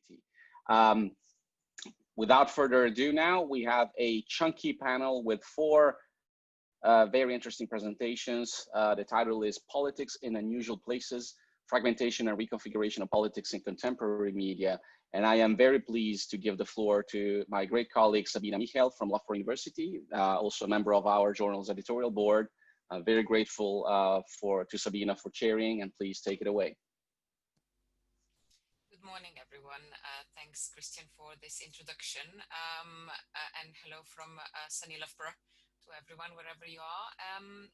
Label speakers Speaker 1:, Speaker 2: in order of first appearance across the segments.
Speaker 1: community. Without further ado now, we have a chunky panel with four very interesting presentations. The title is Politics in Unusual Places, Fragmentation and Reconfiguration of Politics in Contemporary Media. And I am very pleased to give the floor to my great colleague, Sabina Mihelj from Loughborough University, also a member of our journal's editorial board. I'm very grateful to Sabina for chairing, and please take it away.
Speaker 2: Good morning, everyone. Thanks, Christian, for this introduction. And hello from sunny Loughborough to everyone, wherever you are.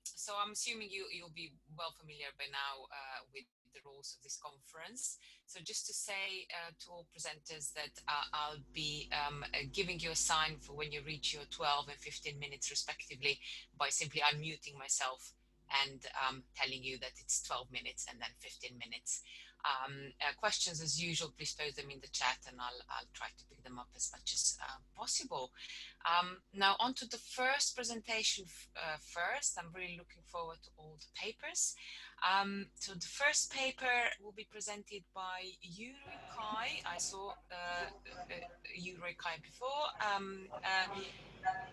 Speaker 2: So I'm assuming you'll be well familiar by now with the rules of this conference. So just to say to all presenters that I'll be giving you a sign for when you reach your 12 and 15 minutes respectively by simply unmuting myself and telling you that it's 12 minutes and then 15 minutes. Questions as usual, please post them in the chat and I'll try to pick them up as much as possible. Now on to the first presentation first. I'm really looking forward to all the papers. So the first paper will be presented by Ruikai. I saw Ruikai before.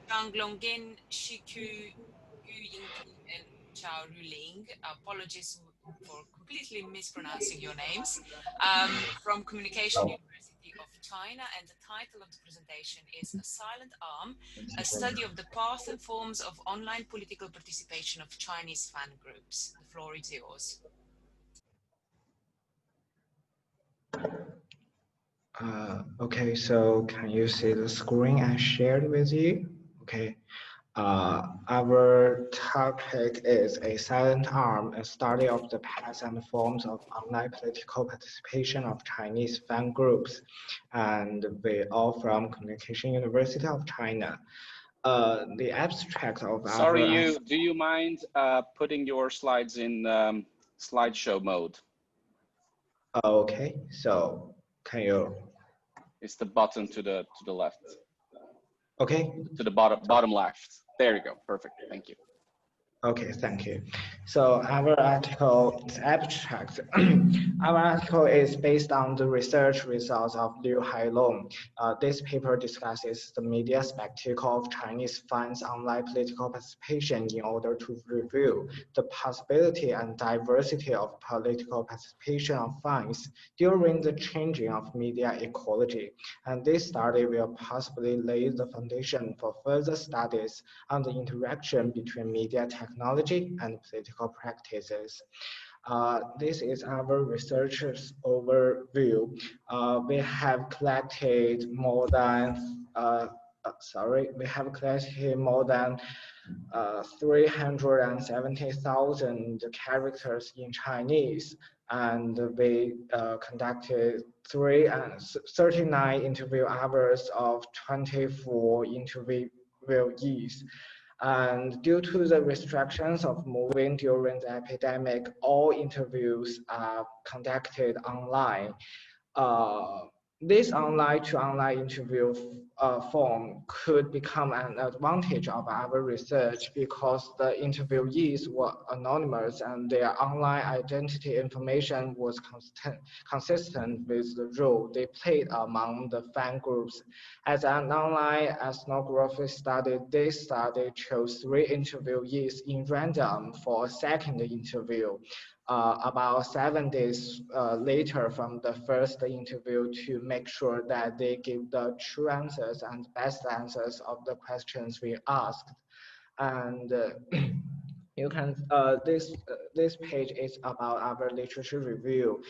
Speaker 2: Jiang, Longqing, Shiku, Jinqi, and Ruiling. Apologies for completely mispronouncing your names. From Communication University of China, and the title of the presentation is A Silent Arm, a study of the path and forms of online political participation of Chinese fan groups. The floor is yours.
Speaker 3: Okay, so can you see the screen I shared with you? Okay. Our topic is A Silent Arm, a study of the paths and forms of online political participation of Chinese fan groups. And we are from Communication University of China. The abstract of
Speaker 1: Sorry, do you mind putting your slides in slideshow mode?
Speaker 3: Okay, so can you?
Speaker 1: It's the button to the left.
Speaker 3: Okay.
Speaker 1: To the bottom left. There you go. Perfect. Thank you.
Speaker 3: Okay, thank you. So our article is abstract. Our article is based on the research results of Liu Hailong. This paper discusses the media spectacle of Chinese fans' online political participation in order to review the possibility and diversity of political participation of fans during the changing of media ecology. And this study will possibly lay the foundation for further studies on the interaction between media technology and political practices. This is our researchers overview. We have collected more than 370,000 characters in Chinese, and we conducted 39 interview hours of 24 interviewees. And due to the restrictions of moving during the epidemic, all interviews are conducted online. This online-to-online interview form could become an advantage of our research because the interviewees were anonymous and their online identity information was consistent with the role they played among the fan groups. As an online ethnography study, this study chose 3 interviewees in random for a second interview. About 7 days later from the first interview to make sure that they give the true answers and best answers of the questions we asked. And you can, this page is about our literature review.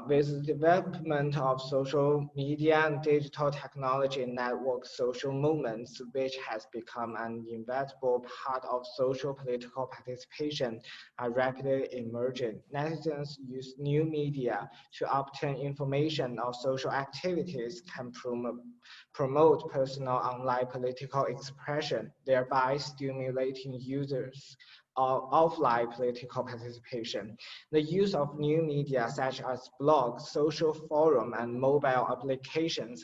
Speaker 3: With the development of social media and digital technology network social movements, which has become an inevitable part of social political participation, are rapidly emerging. Netizens use new media to obtain information of social activities, can promote personal online political expression, thereby stimulating users of offline political participation. The use of new media such as blogs, social forum, and mobile applications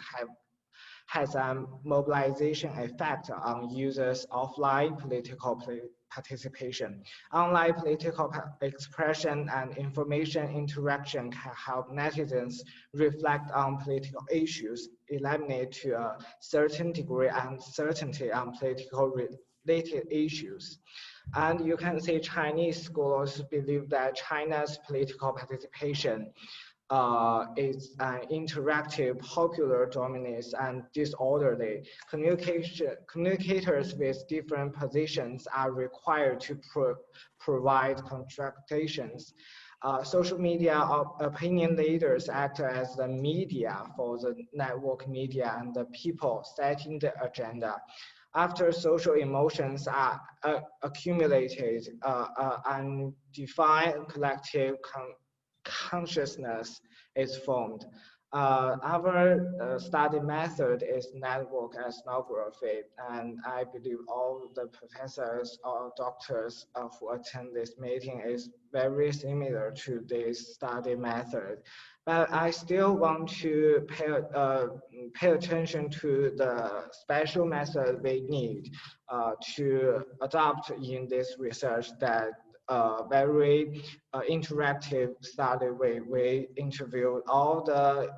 Speaker 3: has a mobilization effect on users' offline political participation. Unlike political expression and information interaction can help netizens reflect on political issues, eliminate to a certain degree uncertainty on political related issues. And you can see Chinese scholars believe that China's political participation is an interactive, popular, dominant, and disorderly. Communicators with different positions are required to provide contradictions. Social media opinion leaders act as the media for the network media and the people setting the agenda. After social emotions are accumulated, and defined collective consciousness is formed. Our study method is network ethnography, and I believe all the professors or doctors who attend this meeting is very similar to this study method. But I still want to pay attention to the special method we need to adopt in this research, that very interactive study. We interviewed all the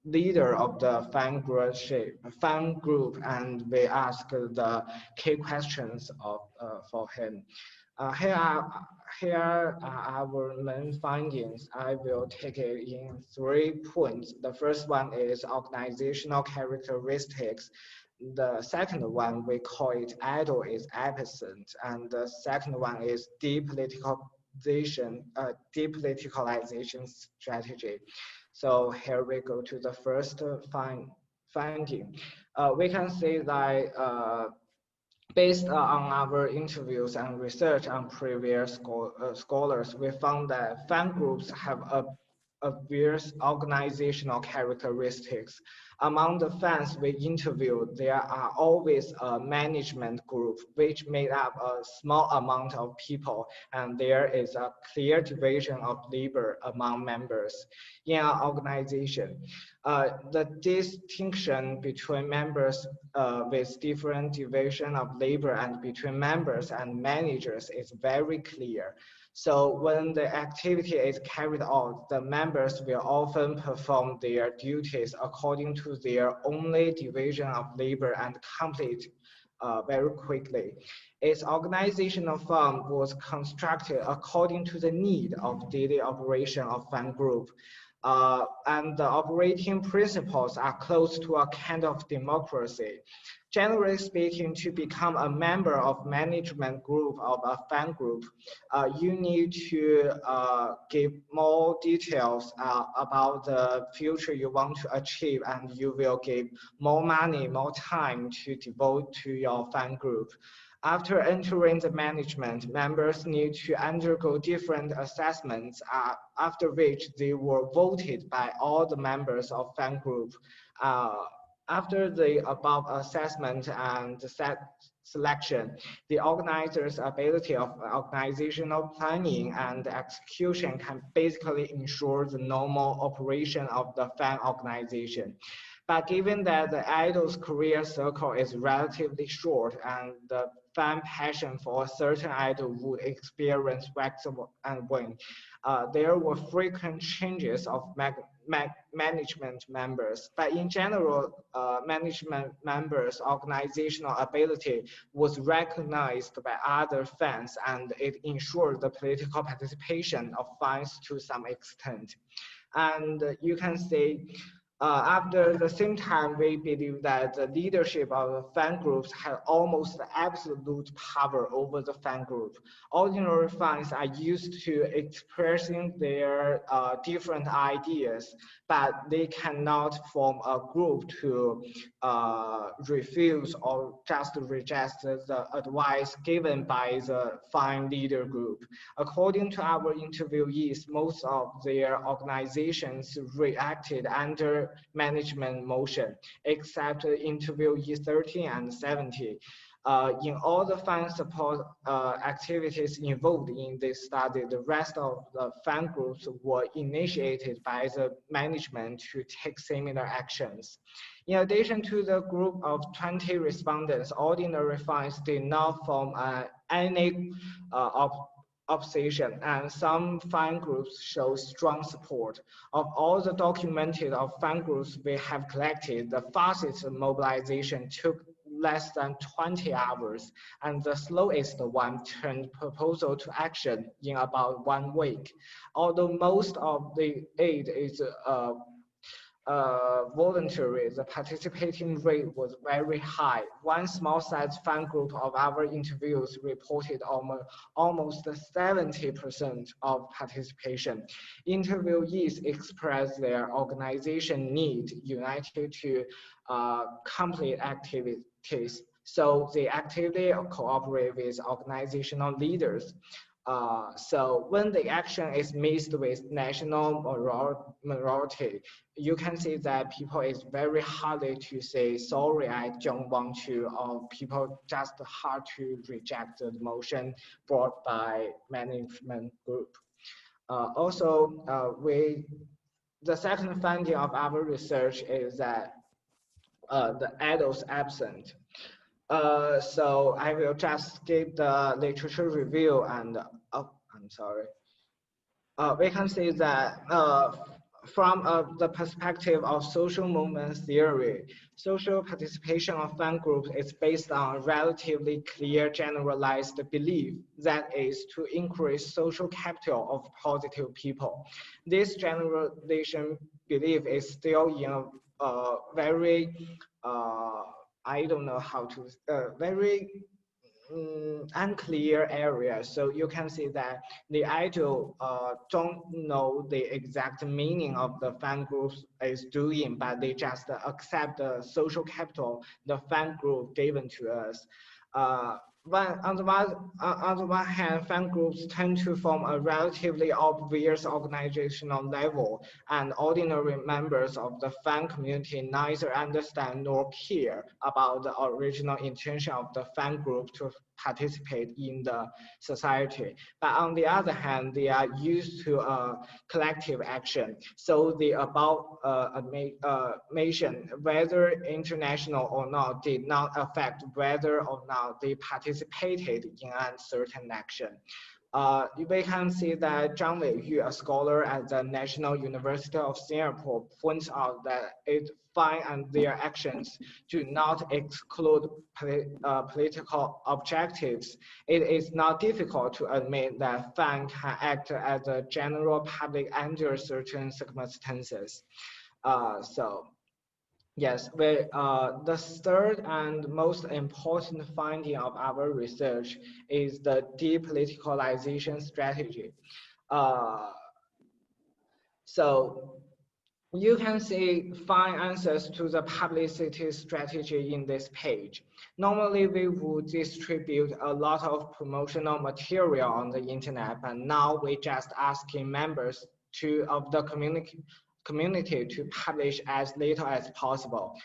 Speaker 3: leader of the fan group, and we asked the key questions for him. Here are our main findings. I will take it in 3 points. The first one is organizational characteristics. The second one, we call it idle is absent. And the second one is depoliticalization strategy. So here we go to the first finding. We can see that based on our interviews and research on previous scholars, we found that fan groups have obvious organizational characteristics. Among the fans we interviewed, there are always a management group which made up a small amount of people, and there is a clear division of labor among members. In an organization, the distinction between members with different division of labor and between members and managers is very clear. So when the activity is carried out, the members will often perform their duties according to their only division of labor and complete very quickly. Its organizational form was constructed according to the need of daily operation of fan group. And the operating principles are close to a kind of democracy. Generally speaking, to become a member of management group of a fan group, you need to give more details about the future you want to achieve, and you will give more money, more time to devote to your fan group. After entering the management, members need to undergo different assessments, after which they were voted by all the members of fan group. After the above assessment and selection, the organizer's ability of organizational planning and execution can basically ensure the normal operation of the fan organization. But given that the idol's career cycle is relatively short and the fan passion for a certain idol would experience wax and wane, there were frequent changes of management members. But in general, management members' organizational ability was recognized by other fans, and it ensured the political participation of fans to some extent. And you can see, after the same time, we believe that the leadership of fan groups had almost absolute power over the fan group. Ordinary fans are used to expressing their different ideas, but they cannot form a group to refuse or just reject the advice given by the fan leader group. According to our interviewees, most of their organizations reacted under management motion, except interviewee 13 and 70. In all the fan support activities involved in this study, the rest of the fan groups were initiated by the management to take similar actions. In addition to the group of 20 respondents, ordinary fans did not form any opposition, and some fan groups show strong support. Of all the documented of fan groups we have collected, the fastest mobilization took less than 20 hours, and the slowest one turned proposal to action in about 1 week. Although most of the aid is voluntary, the participating rate was very high. One small-sized fan group of our interviews reported almost 70% of participation. Interviewees expressed their organization need united to complete activities, so they actively cooperate with organizational leaders. So when the action is mixed with national minority, you can see that people is very hard to say, sorry, I don't want to, or people just hard to reject the motion brought by management group. The second finding of our research is that the adults absent. So I will just skip the literature review and, I'm sorry. We can see that from the perspective of social movement theory, social participation of fan groups is based on a relatively clear generalized belief that is to increase social capital of positive people. This generalization belief is still in a very I don't know how to, very unclear area. So you can see that the idol don't know the exact meaning of the fan groups is doing, but they just accept the social capital the fan group given to us. On the one hand, fan groups tend to form a relatively obvious organizational level, and ordinary members of the fan community neither understand nor care about the original intention of the fan group to participate in the society. But on the other hand, they are used to collective action. So the above mention, whether international or not, did not affect whether or not they participated in a certain action. We can see that Zhang Weiyu, a scholar at the National University of Singapore, points out that fan and their actions do not exclude political objectives. It is not difficult to admit that fan can act as a general public under certain circumstances. Yes, the third and most important finding of our research is the depoliticalization strategy. So you can see fine answers to the publicity strategy in this page. Normally, we would distribute a lot of promotional material on the internet, but now we just asking members of the community to publish as little as possible.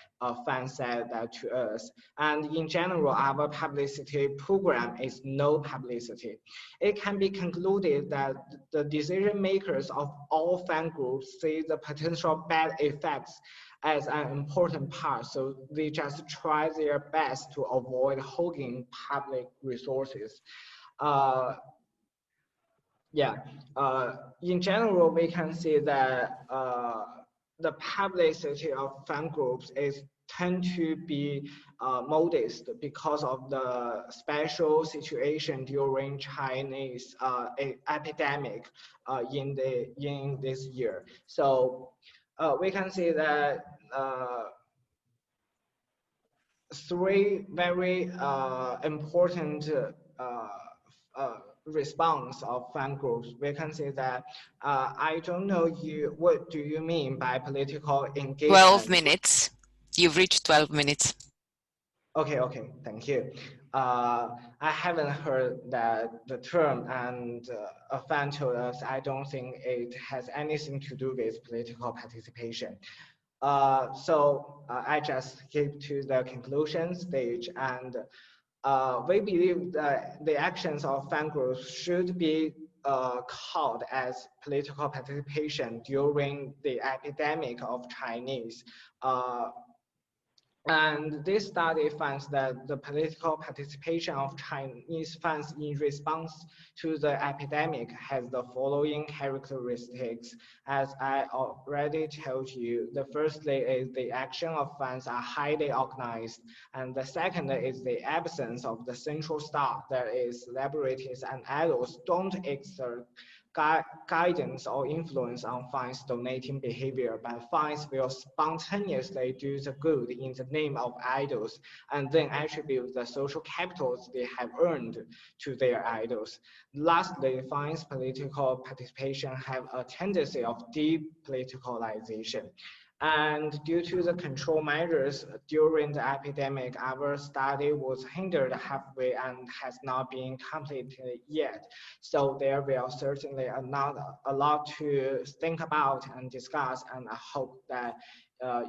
Speaker 3: Fans said that to us. And in general, our publicity program is no publicity. It can be concluded that the decision makers of all fan groups see the potential bad effects as an important part, so they just try their best to avoid hogging public resources. In general, we can see that the publicity of fan groups tend to be modest because of the special situation during Chinese epidemic in this year. So we can see that three very important response of fan groups. We can say that I don't know what do you mean by political engagement?
Speaker 2: 12 minutes. You've reached 12 minutes.
Speaker 3: Okay, thank you. I haven't heard that the term, and a fan told us I don't think it has anything to do with political participation. So I just skip to the conclusion stage, and we believe that the actions of fan groups should be called as political participation during the epidemic of Chinese. And this study finds that the political participation of Chinese fans in response to the epidemic has the following characteristics. As I already told you, the firstly is the action of fans are highly organized, and the second is the absence of the central staff, that is, celebrities and idols don't exert guidance or influence on fans' donating behavior, but fans will spontaneously do the good in the name of idols and then attribute the social capitals they have earned to their idols. Lastly, fans' political participation have a tendency of depoliticalization. And due to the control measures during the epidemic, our study was hindered halfway and has not been completed yet. So there will certainly not a lot to think about and discuss, and I hope that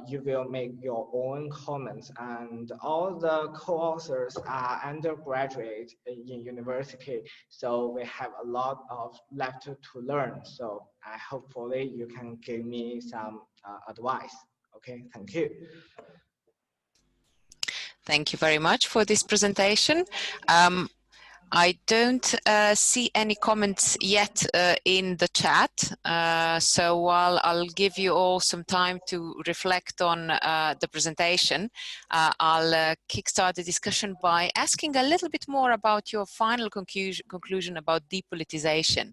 Speaker 3: you will make your own comments. And all the co-authors are undergraduate in university, so we have a lot of left to learn. So I hopefully you can give me some advice. Okay, thank you.
Speaker 2: Thank you very much for this presentation. I don't see any comments yet in the chat, so I'll give you all some time to reflect on the presentation. I'll kickstart the discussion by asking a little bit more about your final conclusion about depolitization.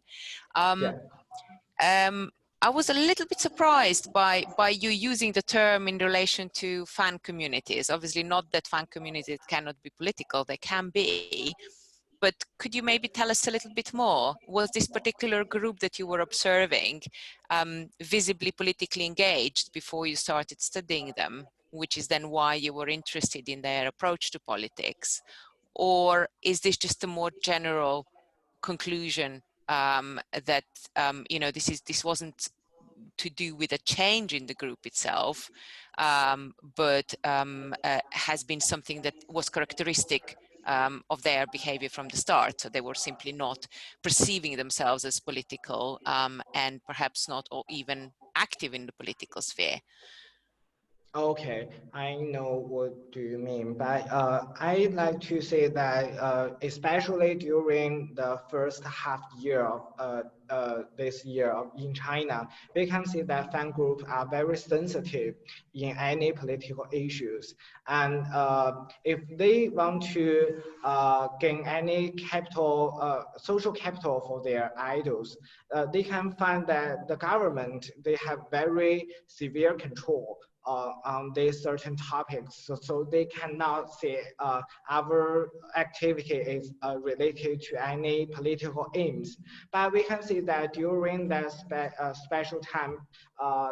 Speaker 2: I was a little bit surprised by you using the term in relation to fan communities. Obviously not that fan communities cannot be political, they can be. But could you maybe tell us a little bit more? Was this particular group that you were observing visibly politically engaged before you started studying them, which is then why you were interested in their approach to politics? Or is this just a more general conclusion that you know, this wasn't to do with a change in the group itself, but has been something that was characteristic of their behavior from the start. So they were simply not perceiving themselves as political and perhaps not or even active in the political sphere.
Speaker 3: Okay, I know what do you mean, but I like to say that especially during the first half year of this year in China, we can see that fan groups are very sensitive in any political issues, and if they want to gain any capital, social capital for their idols, they can find that the government, they have very severe control on these certain topics, so they cannot say our activity is related to any political aims. But we can see that during that special time,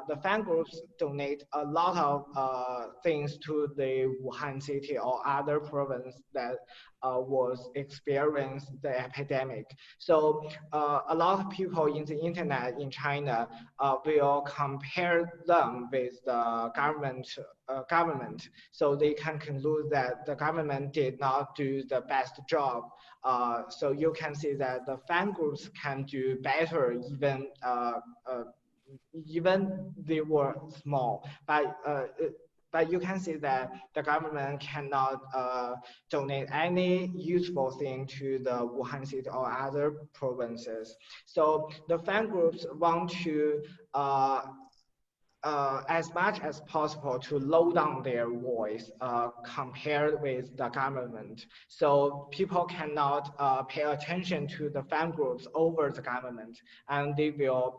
Speaker 3: the fan groups donate a lot of things to the Wuhan city or other province that was experienced the epidemic. So a lot of people in the internet in China will compare them with the government, so they can conclude that the government did not do the best job. So you can see that the fan groups can do better, even they were small, but you can see that the government cannot donate any useful thing to the Wuhan city or other provinces. So the fan groups want to as much as possible to low down their voice compared with the government. So people cannot pay attention to the fan groups over the government, and they will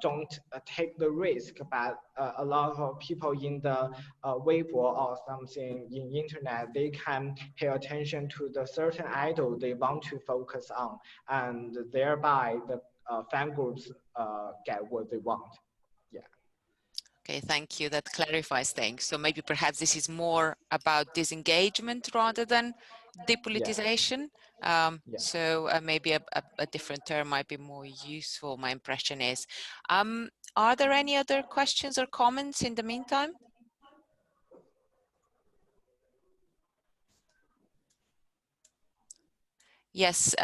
Speaker 3: don't take the risk. But a lot of people in the Weibo or something in internet, they can pay attention to the certain idol they want to focus on, and thereby the fan groups get what they want.
Speaker 2: Okay, thank you. That clarifies things. So maybe perhaps this is more about disengagement rather than depolitization. So maybe a different term might be more useful, my impression is. Are there any other questions or comments in the meantime? Yes,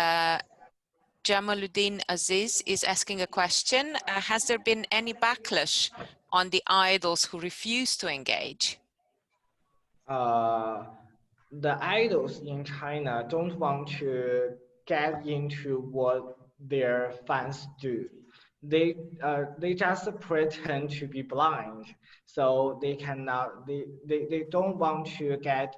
Speaker 2: Jamaluddin Aziz is asking a question. Has there been any backlash on the idols who refuse to engage?
Speaker 3: The idols in China don't want to get into what their fans do. They just pretend to be blind, so they don't want to get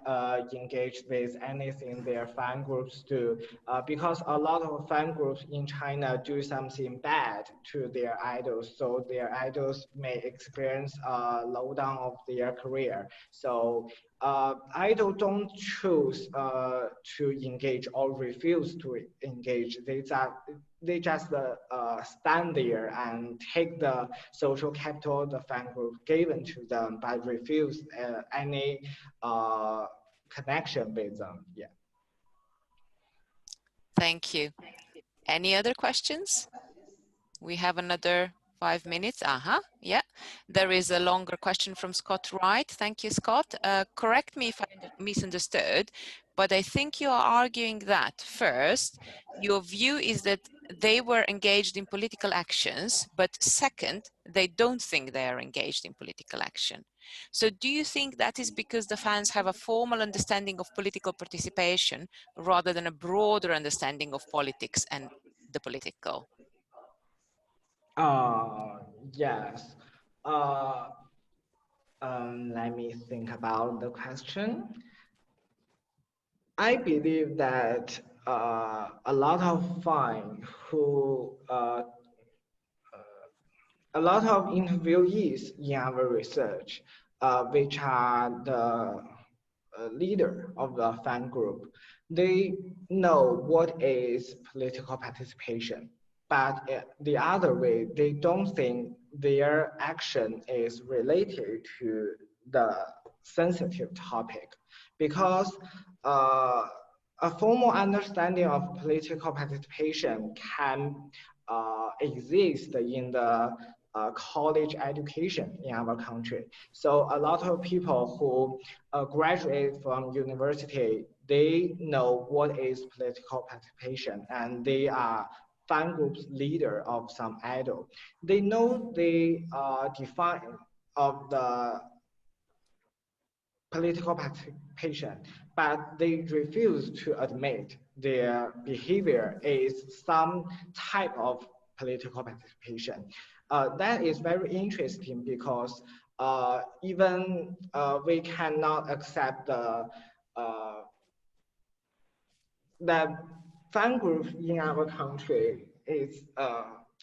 Speaker 3: engaged with anything their fan groups do, because a lot of fan groups in China do something bad to their idols, so their idols may experience a slowdown of their career. So idols don't choose to engage or refuse to engage. They just stand there and take the social capital the fan group given to them, but refuse any connection with them. Yeah.
Speaker 2: Thank you. Any other questions? We have another 5 minutes. Yeah. There is a longer question from Scott Wright. Thank you, Scott. Correct me if I misunderstood, but I think you are arguing that first, your view is that they were engaged in political actions, but second, they don't think they are engaged in political action. So do you think that is because the fans have a formal understanding of political participation rather than a broader understanding of politics and the political?
Speaker 3: Yes. Let me think about the question. I believe that a lot of a lot of interviewees in our research, which are the leader of the fan group, they know what is political participation. But the other way, they don't think their action is related to the sensitive topic, because a formal understanding of political participation can exist in the college education in our country. So a lot of people who graduate from university, they know what is political participation, and they are fan groups leader of some idol. They know the define of the political participation, but they refuse to admit their behavior is some type of political participation. That is very interesting, because even we cannot accept that fan group in our country is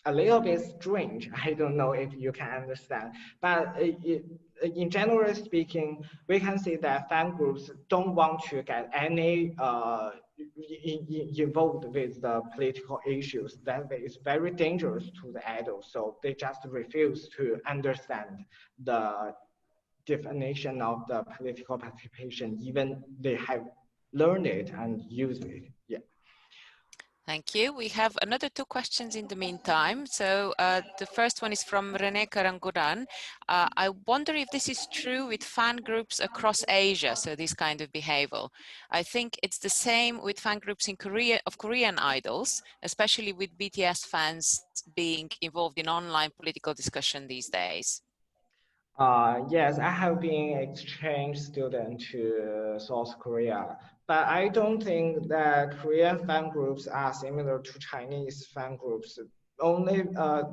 Speaker 3: a little bit strange. I don't know if you can understand, but in general speaking, we can see that fan groups don't want to get any involved with the political issues. That is very dangerous to the adults. So they just refuse to understand the definition of the political participation, even they have learned it and used it. Yeah.
Speaker 2: Thank you. We have another 2 questions in the meantime. So the first one is from René Karanguran. I wonder if this is true with fan groups across Asia, so this kind of behavior. I think it's the same with fan groups in Korea of Korean idols, especially with BTS fans being involved in online political discussion these days.
Speaker 3: Yes, I have been exchange student to South Korea, but I don't think that Korean fan groups are similar to Chinese fan groups. Only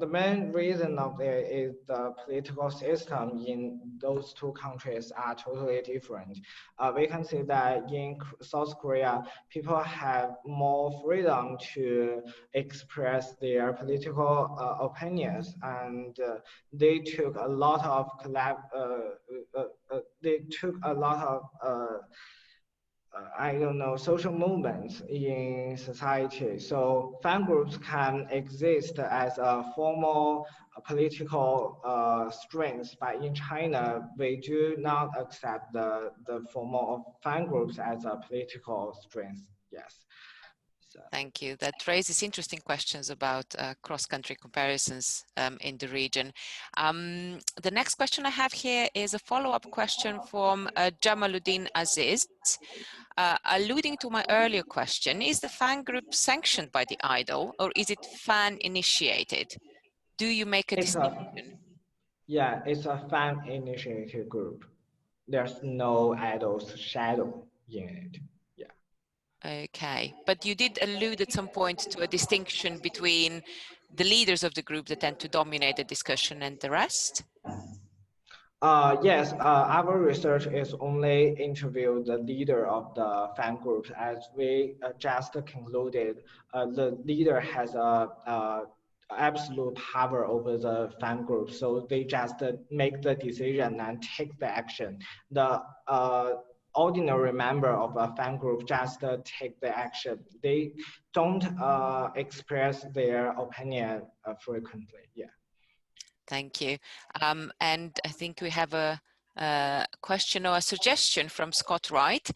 Speaker 3: the main reason of it is the political system in those 2 countries are totally different. We can see that in South Korea, people have more freedom to express their political opinions, and they took a lot of I don't know, social movements in society. So fan groups can exist as a formal political strength, but in China, we do not accept the formal of fan groups as a political strength. Yes. So.
Speaker 2: Thank you. That raises interesting questions about cross-country comparisons in the region. The next question I have here is a follow-up question from Jamaluddin Aziz. alluding to my earlier question, is the fan group sanctioned by the idol or is it fan initiated? Do you make a distinction?
Speaker 3: Yeah, it's a fan initiated group. There's no idol's shadow in it. Yeah.
Speaker 2: Okay, but you did allude at some point to a distinction between the leaders of the group that tend to dominate the discussion and the rest?
Speaker 3: Yes, our research is only interview the leader of the fan groups. As we just concluded, the leader has a absolute power over the fan group, so they just make the decision and take the action. The ordinary member of a fan group just take the action. They don't express their opinion frequently. Yeah.
Speaker 2: Thank you. And I think we have a question or a suggestion from Scott Wright.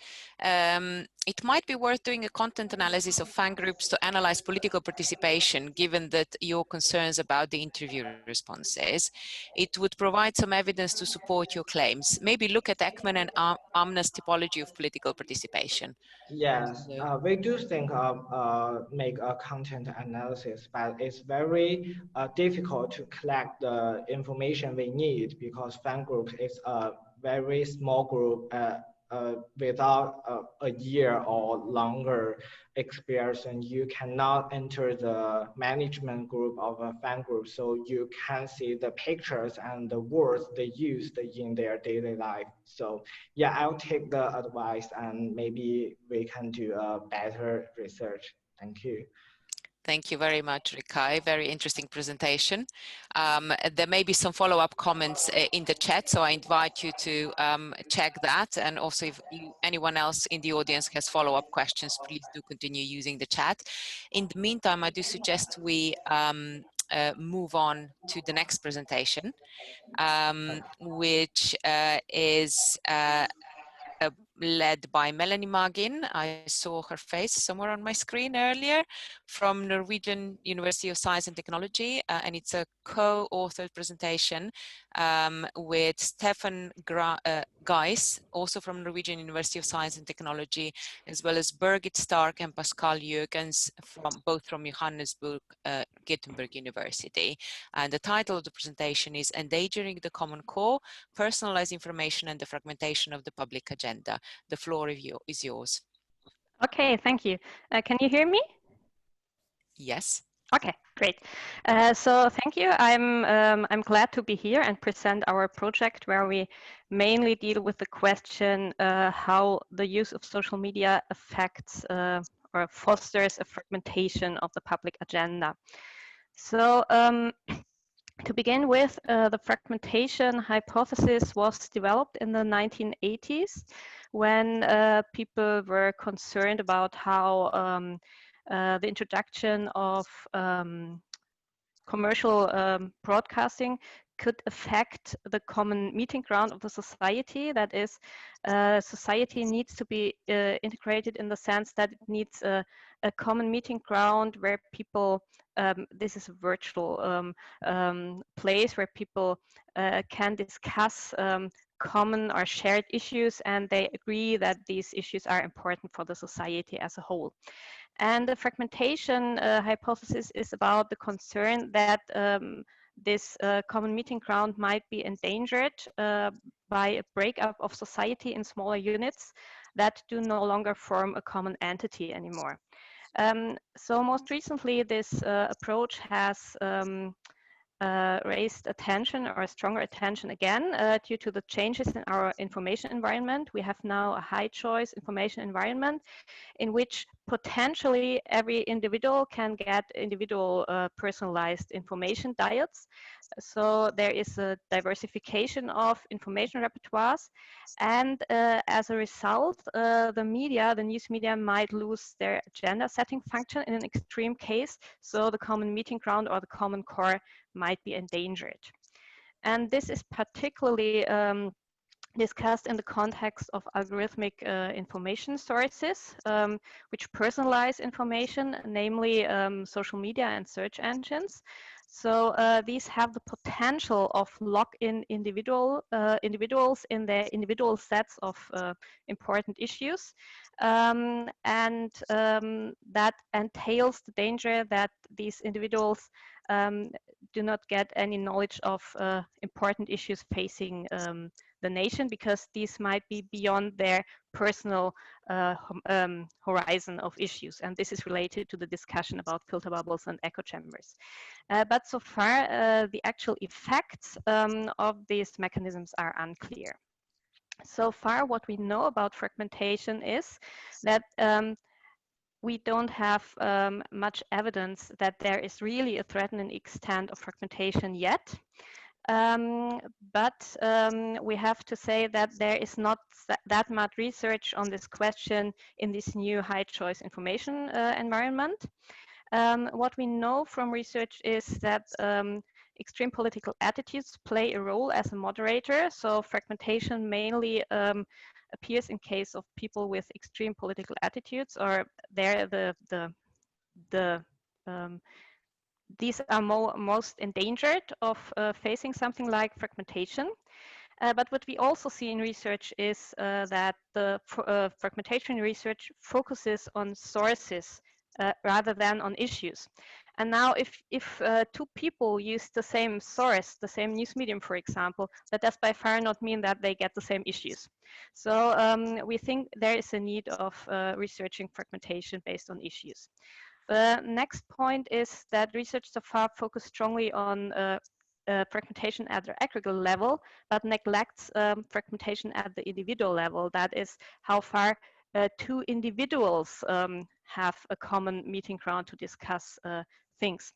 Speaker 2: It might be worth doing a content analysis of fan groups to analyze political participation, given that your concerns about the interview responses. It would provide some evidence to support your claims. Maybe look at Ekman and Amna's typology of political participation.
Speaker 3: Yes, we do think of make a content analysis, but it's very difficult to collect the information we need because fan group is a very small group without a year or longer experience, and you cannot enter the management group of a fan group, so you can see the pictures and the words they used in their daily life. So yeah, I'll take the advice and maybe we can do a better research. Thank you.
Speaker 2: Thank you very much, Ruikai. Very interesting presentation. There may be some follow-up comments in the chat, so I invite you to check that. And also, if anyone else in the audience has follow-up questions, please do continue using the chat. In the meantime, I do suggest we move on to the next presentation, which is led by Melanie Magin. I saw her face somewhere on my screen earlier, from Norwegian University of Science and Technology, and it's a co-authored presentation with Stefan Geiß, also from Norwegian University of Science and Technology, as well as Birgit Stark and Pascal Jürgens, both from Johannes, Gutenberg University. And the title of the presentation is Endangering the Common Core, Personalized Information and the Fragmentation of the Public Agenda. The floor is yours.
Speaker 4: Okay, thank you. Can you hear me?
Speaker 2: Yes.
Speaker 4: Okay, great. So thank you. I'm glad to be here and present our project where we mainly deal with the question how the use of social media affects or fosters a fragmentation of the public agenda. So to begin with, the fragmentation hypothesis was developed in the 1980s when people were concerned about how the introduction of commercial broadcasting could affect the common meeting ground of the society. That is, society needs to be integrated in the sense that it needs a common meeting ground where people, this is a virtual place where people can discuss common or shared issues, and they agree that these issues are important for the society as a whole. And the fragmentation hypothesis is about the concern that this common meeting ground might be endangered by a breakup of society in smaller units that do no longer form a common entity anymore. So most recently, this approach has raised attention or stronger attention again due to the changes in our information environment. We have now a high choice information environment in which potentially every individual can get individual personalized information diets. So there is a diversification of information repertoires, and as a result, the news media might lose their agenda setting function in an extreme case, so the common meeting ground or the common core might be endangered. And this is particularly discussed in the context of algorithmic information sources, which personalize information, namely social media and search engines. So these have the potential of lock-in individuals in their individual sets of important issues, and that entails the danger that these individuals do not get any knowledge of important issues facing the nation, because these might be beyond their personal horizon of issues. And this is related to the discussion about filter bubbles and echo chambers. But so far, the actual effects of these mechanisms are unclear. So far, what we know about fragmentation is that we don't have much evidence that there is really a threatening extent of fragmentation yet. But we have to say that there is not that much research on this question in this new high choice information environment. What we know from research is that extreme political attitudes play a role as a moderator. So fragmentation mainly appears in case of people with extreme political attitudes, or these are most endangered of facing something like fragmentation. But what we also see in research is that the fragmentation research focuses on sources rather than on issues. And now if two people use the same source, the same news medium, for example, that does by far not mean that they get the same issues. So we think there is a need of researching fragmentation based on issues. The next point is that research so far focused strongly on fragmentation at the aggregate level, but neglects fragmentation at the individual level. That is how far two individuals have a common meeting ground to discuss things.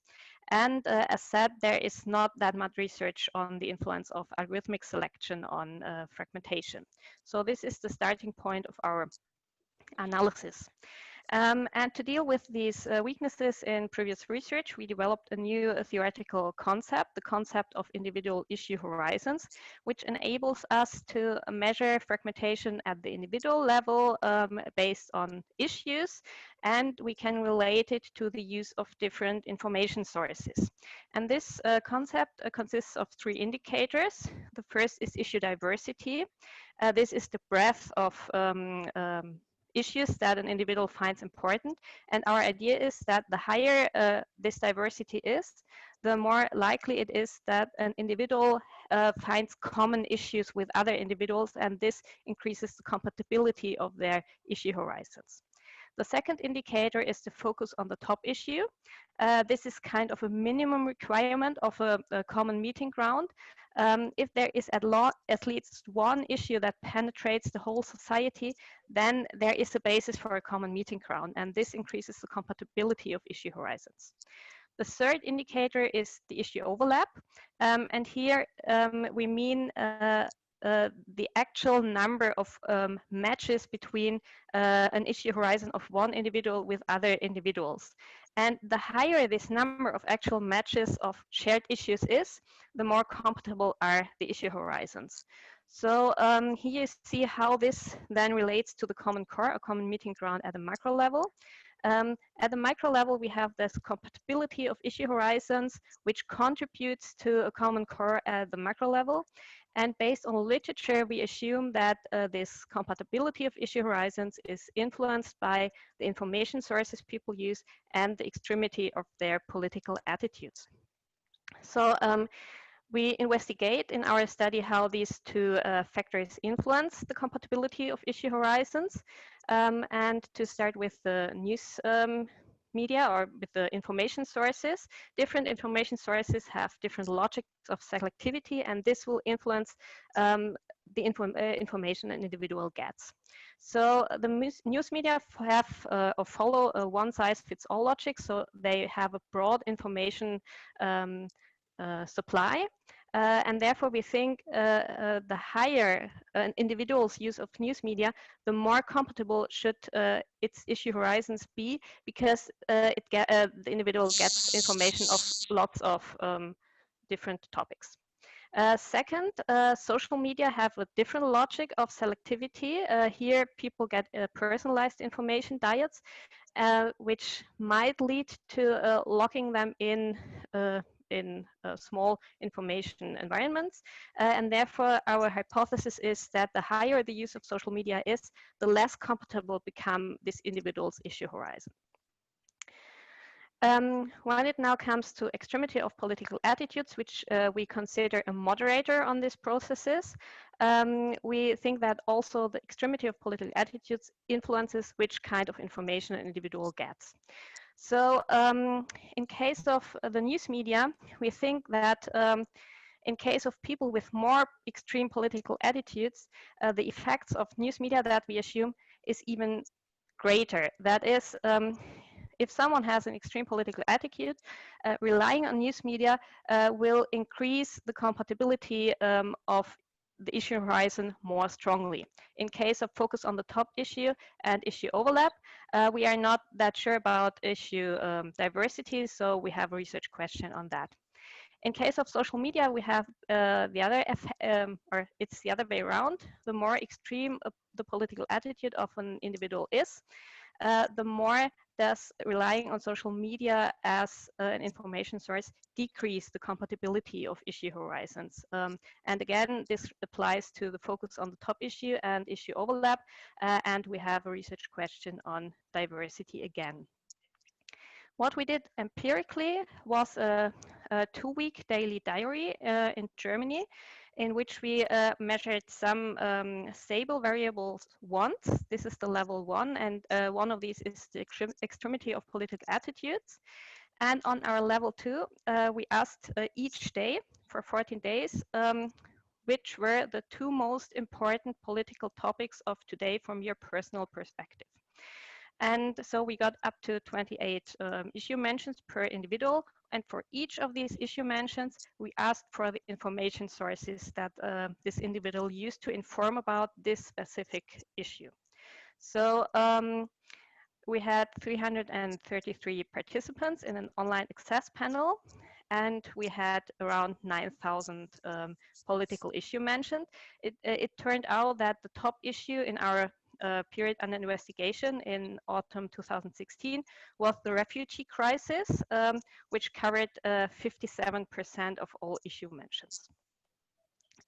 Speaker 4: And as said, there is not that much research on the influence of algorithmic selection on fragmentation. So this is the starting point of our analysis. And to deal with these weaknesses in previous research, we developed a new theoretical concept, the concept of individual issue horizons, which enables us to measure fragmentation at the individual level based on issues, and we can relate it to the use of different information sources. And this concept consists of three indicators. The first is issue diversity. This is the breadth of issues that an individual finds important. And our idea is that the higher this diversity is, the more likely it is that an individual finds common issues with other individuals, and this increases the compatibility of their issue horizons. The second indicator is the focus on the top issue. This is kind of a minimum requirement of a common meeting ground. If there is at least one issue that penetrates the whole society, then there is a basis for a common meeting ground, and this increases the compatibility of issue horizons. The third indicator is the issue overlap, and here we mean the actual number of matches between an issue horizon of one individual with other individuals. And the higher this number of actual matches of shared issues is, the more compatible are the issue horizons. So here you see how this then relates to the common core, a common meeting ground at the macro level. At the micro level, we have this compatibility of issue horizons, which contributes to a common core at the macro level. And based on literature, we assume that this compatibility of issue horizons is influenced by the information sources people use and the extremity of their political attitudes. So we investigate in our study how these two factors influence the compatibility of issue horizons. And to start with the news media, or with the information sources, different information sources have different logics of selectivity, and this will influence the information an individual gets. So the news media have or follow a one-size-fits-all logic, so they have a broad information supply. And therefore, we think the higher an individual's use of news media, the more compatible should its issue horizons be, because the individual gets information of lots of different topics. Second, social media have a different logic of selectivity. Here, people get personalized information diets, which might lead to locking them in in small information environments. And therefore, our hypothesis is that the higher the use of social media is, the less compatible become this individual's issue horizon. When it now comes to extremity of political attitudes, which we consider a moderator on these processes, we think that also the extremity of political attitudes influences which kind of information an individual gets. So in case of the news media, we think that in case of people with more extreme political attitudes, the effects of news media that we assume is even greater. That is, if someone has an extreme political attitude, relying on news media will increase the compatibility of the issue horizon more strongly. In case of focus on the top issue and issue overlap, we are not that sure about issue diversity, so we have a research question on that. In case of social media, we have the other, or it's the other way around. The more extreme the political attitude of an individual is, the more does relying on social media as an information source decrease the compatibility of issue horizons. And again, this applies to the focus on the top issue and issue overlap. And we have a research question on diversity again. What we did empirically was a 2-week daily diary in Germany, in which we measured some stable variables once. This is the level 1, and one of these is the extremity of political attitudes. And on our level 2, we asked each day for 14 days, which were the 2 most important political topics of today from your personal perspective. And so we got up to 28 issue mentions per individual. And for each of these issue mentions, we asked for the information sources that this individual used to inform about this specific issue. So we had 333 participants in an online access panel, and we had around 9,000 political issue mentioned. It turned out that the top issue in our period under investigation in autumn 2016 was the refugee crisis, which covered 57% of all issue mentions.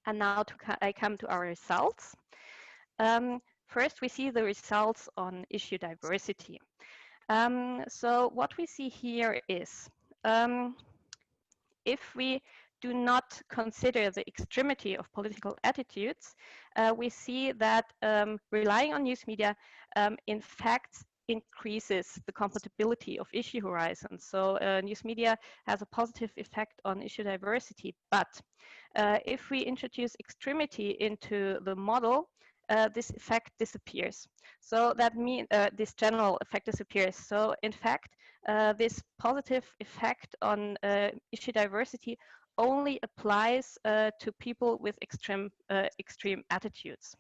Speaker 4: And now I come to our results. First, we see the results on issue diversity. So what we see here is, if we do not consider the extremity of political attitudes, we see that relying on news media in fact increases the compatibility of issue horizons. So news media has a positive effect on issue diversity, but if we introduce extremity into the model, this effect disappears. So that means this general effect disappears. So in fact, this positive effect on issue diversity only applies to people with extreme attitudes.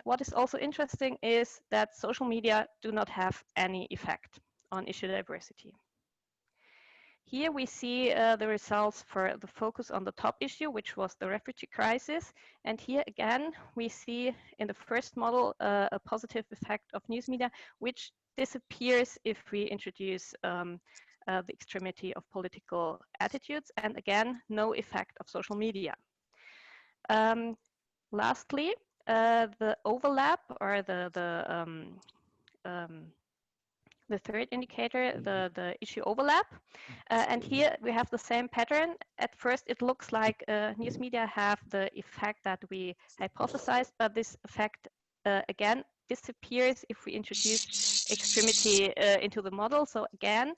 Speaker 4: What is also interesting is that social media do not have any effect on issue diversity. Here we see the results for the focus on the top issue, which was the refugee crisis. And here again, we see in the first model a positive effect of news media, which disappears if we introduce the extremity of political attitudes, and again, no effect of social media. Lastly, the overlap, or the third indicator, the issue overlap. And here we have the same pattern. At first, it looks like news media have the effect that we hypothesized, but this effect, again, disappears if we introduce extremity into the model. So again,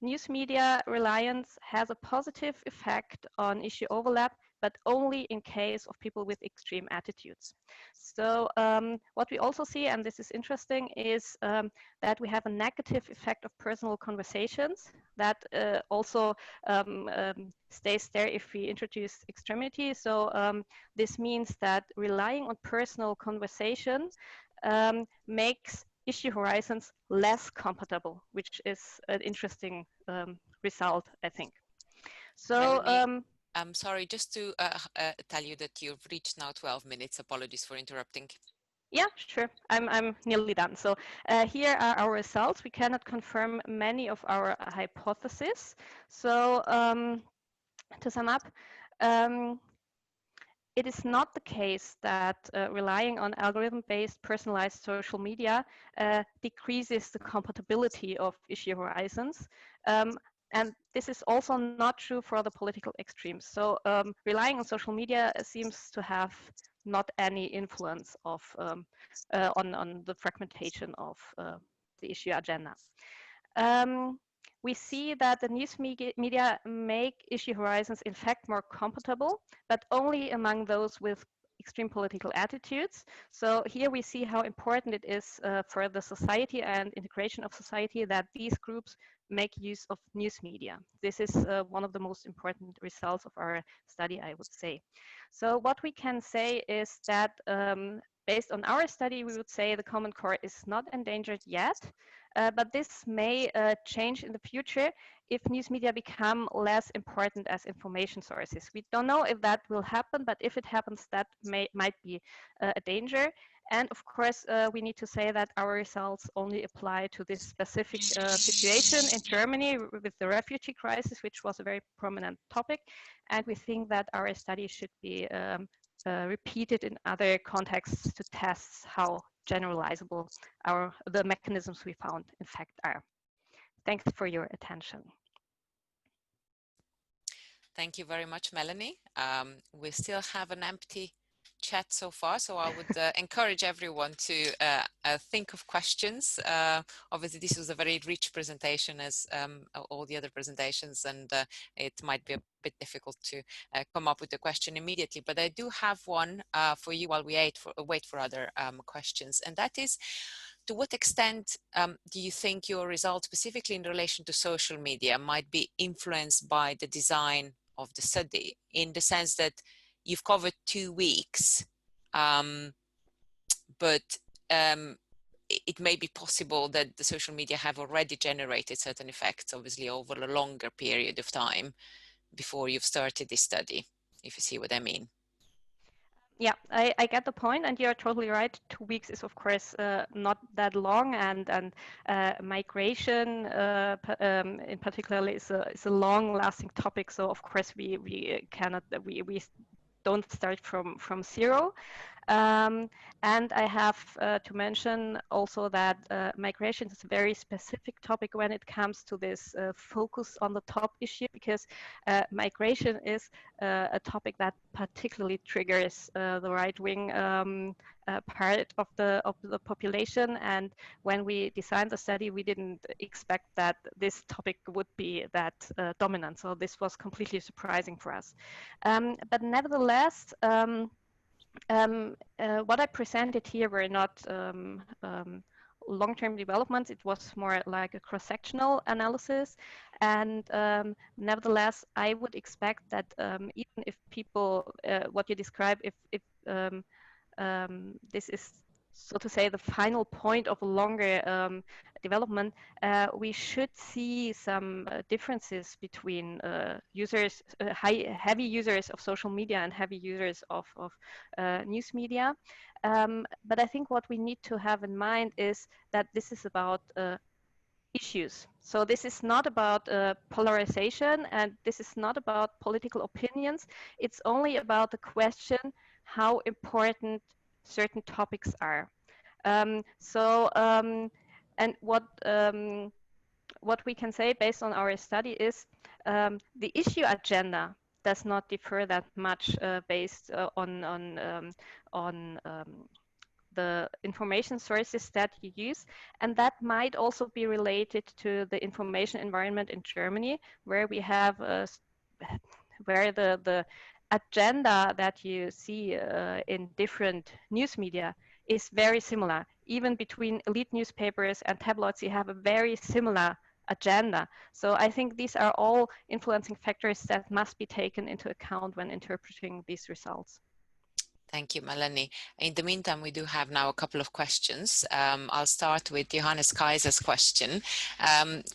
Speaker 4: news media reliance has a positive effect on issue overlap, but only in case of people with extreme attitudes. So what we also see, and this is interesting, is that we have a negative effect of personal conversations that also stays there if we introduce extremity. So this means that relying on personal conversation makes issue horizons less compatible, which is an interesting result, I think. So
Speaker 2: I'm sorry, just to tell you that you've reached now 12 minutes. Apologies for interrupting.
Speaker 4: Yeah, sure. I'm nearly done. So here are our results. We cannot confirm many of our hypotheses. So to sum up, um, it is not the case that relying on algorithm-based personalized social media decreases the compatibility of issue horizons. And this is also not true for the political extremes. So relying on social media seems to have not any influence of on the fragmentation of the issue agenda. We see that the news media make issue horizons in fact more compatible, but only among those with extreme political attitudes. So here we see how important it is for the society and integration of society that these groups make use of news media. This is one of the most important results of our study, I would say. So what we can say is that based on our study, we would say the Common Core is not endangered yet, but this may change in the future if news media become less important as information sources. We don't know if that will happen, but if it happens, that might be a danger. And of course, we need to say that our results only apply to this specific situation in Germany with the refugee crisis, which was a very prominent topic. And we think that our study should be repeated in other contexts to test how generalizable the mechanisms we found in fact are. Thanks for your attention.
Speaker 2: Thank you very much, Melanie. We still have an empty chat so far, so I would encourage everyone to think of questions. Obviously, this was a very rich presentation as all the other presentations, and it might be a bit difficult to come up with a question immediately, but I do have one for you while we wait for other questions, and that is, to what extent do you think your results, specifically in relation to social media, might be influenced by the design of the study, in the sense that you've covered 2 weeks, but it may be possible that the social media have already generated certain effects, obviously over a longer period of time before you've started this study, if you see what I mean.
Speaker 4: Yeah, I get the point, and you're totally right. 2 weeks is, of course, not that long, and migration, in particular, is a long-lasting topic. So, of course, we cannot we don't start from zero. And I have to mention also that migration is a very specific topic when it comes to this focus on the top issue, because migration is a topic that particularly triggers the right-wing part of the population. And when we designed the study, we didn't expect that this topic would be that dominant. So this was completely surprising for us. But nevertheless, what I presented here were not long-term developments. It was more like a cross-sectional analysis. And nevertheless, I would expect that even if people, what you describe, if this is, so to say, the final point of a longer development, we should see some differences between users, heavy users of social media and heavy users of news media. But I think what we need to have in mind is that this is about issues. So this is not about polarization, and this is not about political opinions. It's only about the question how important certain topics are. And what we can say based on our study is the issue agenda does not differ that much based on the information sources that you use. And that might also be related to the information environment in Germany, where we have where the agenda that you see in different news media is very similar. Even between elite newspapers and tabloids, you have a very similar agenda. So I think these are all influencing factors that must be taken into account when interpreting these results.
Speaker 2: Thank you, Melanie. In the meantime, we do have now a couple of questions. I'll start with Johannes Kaiser's question.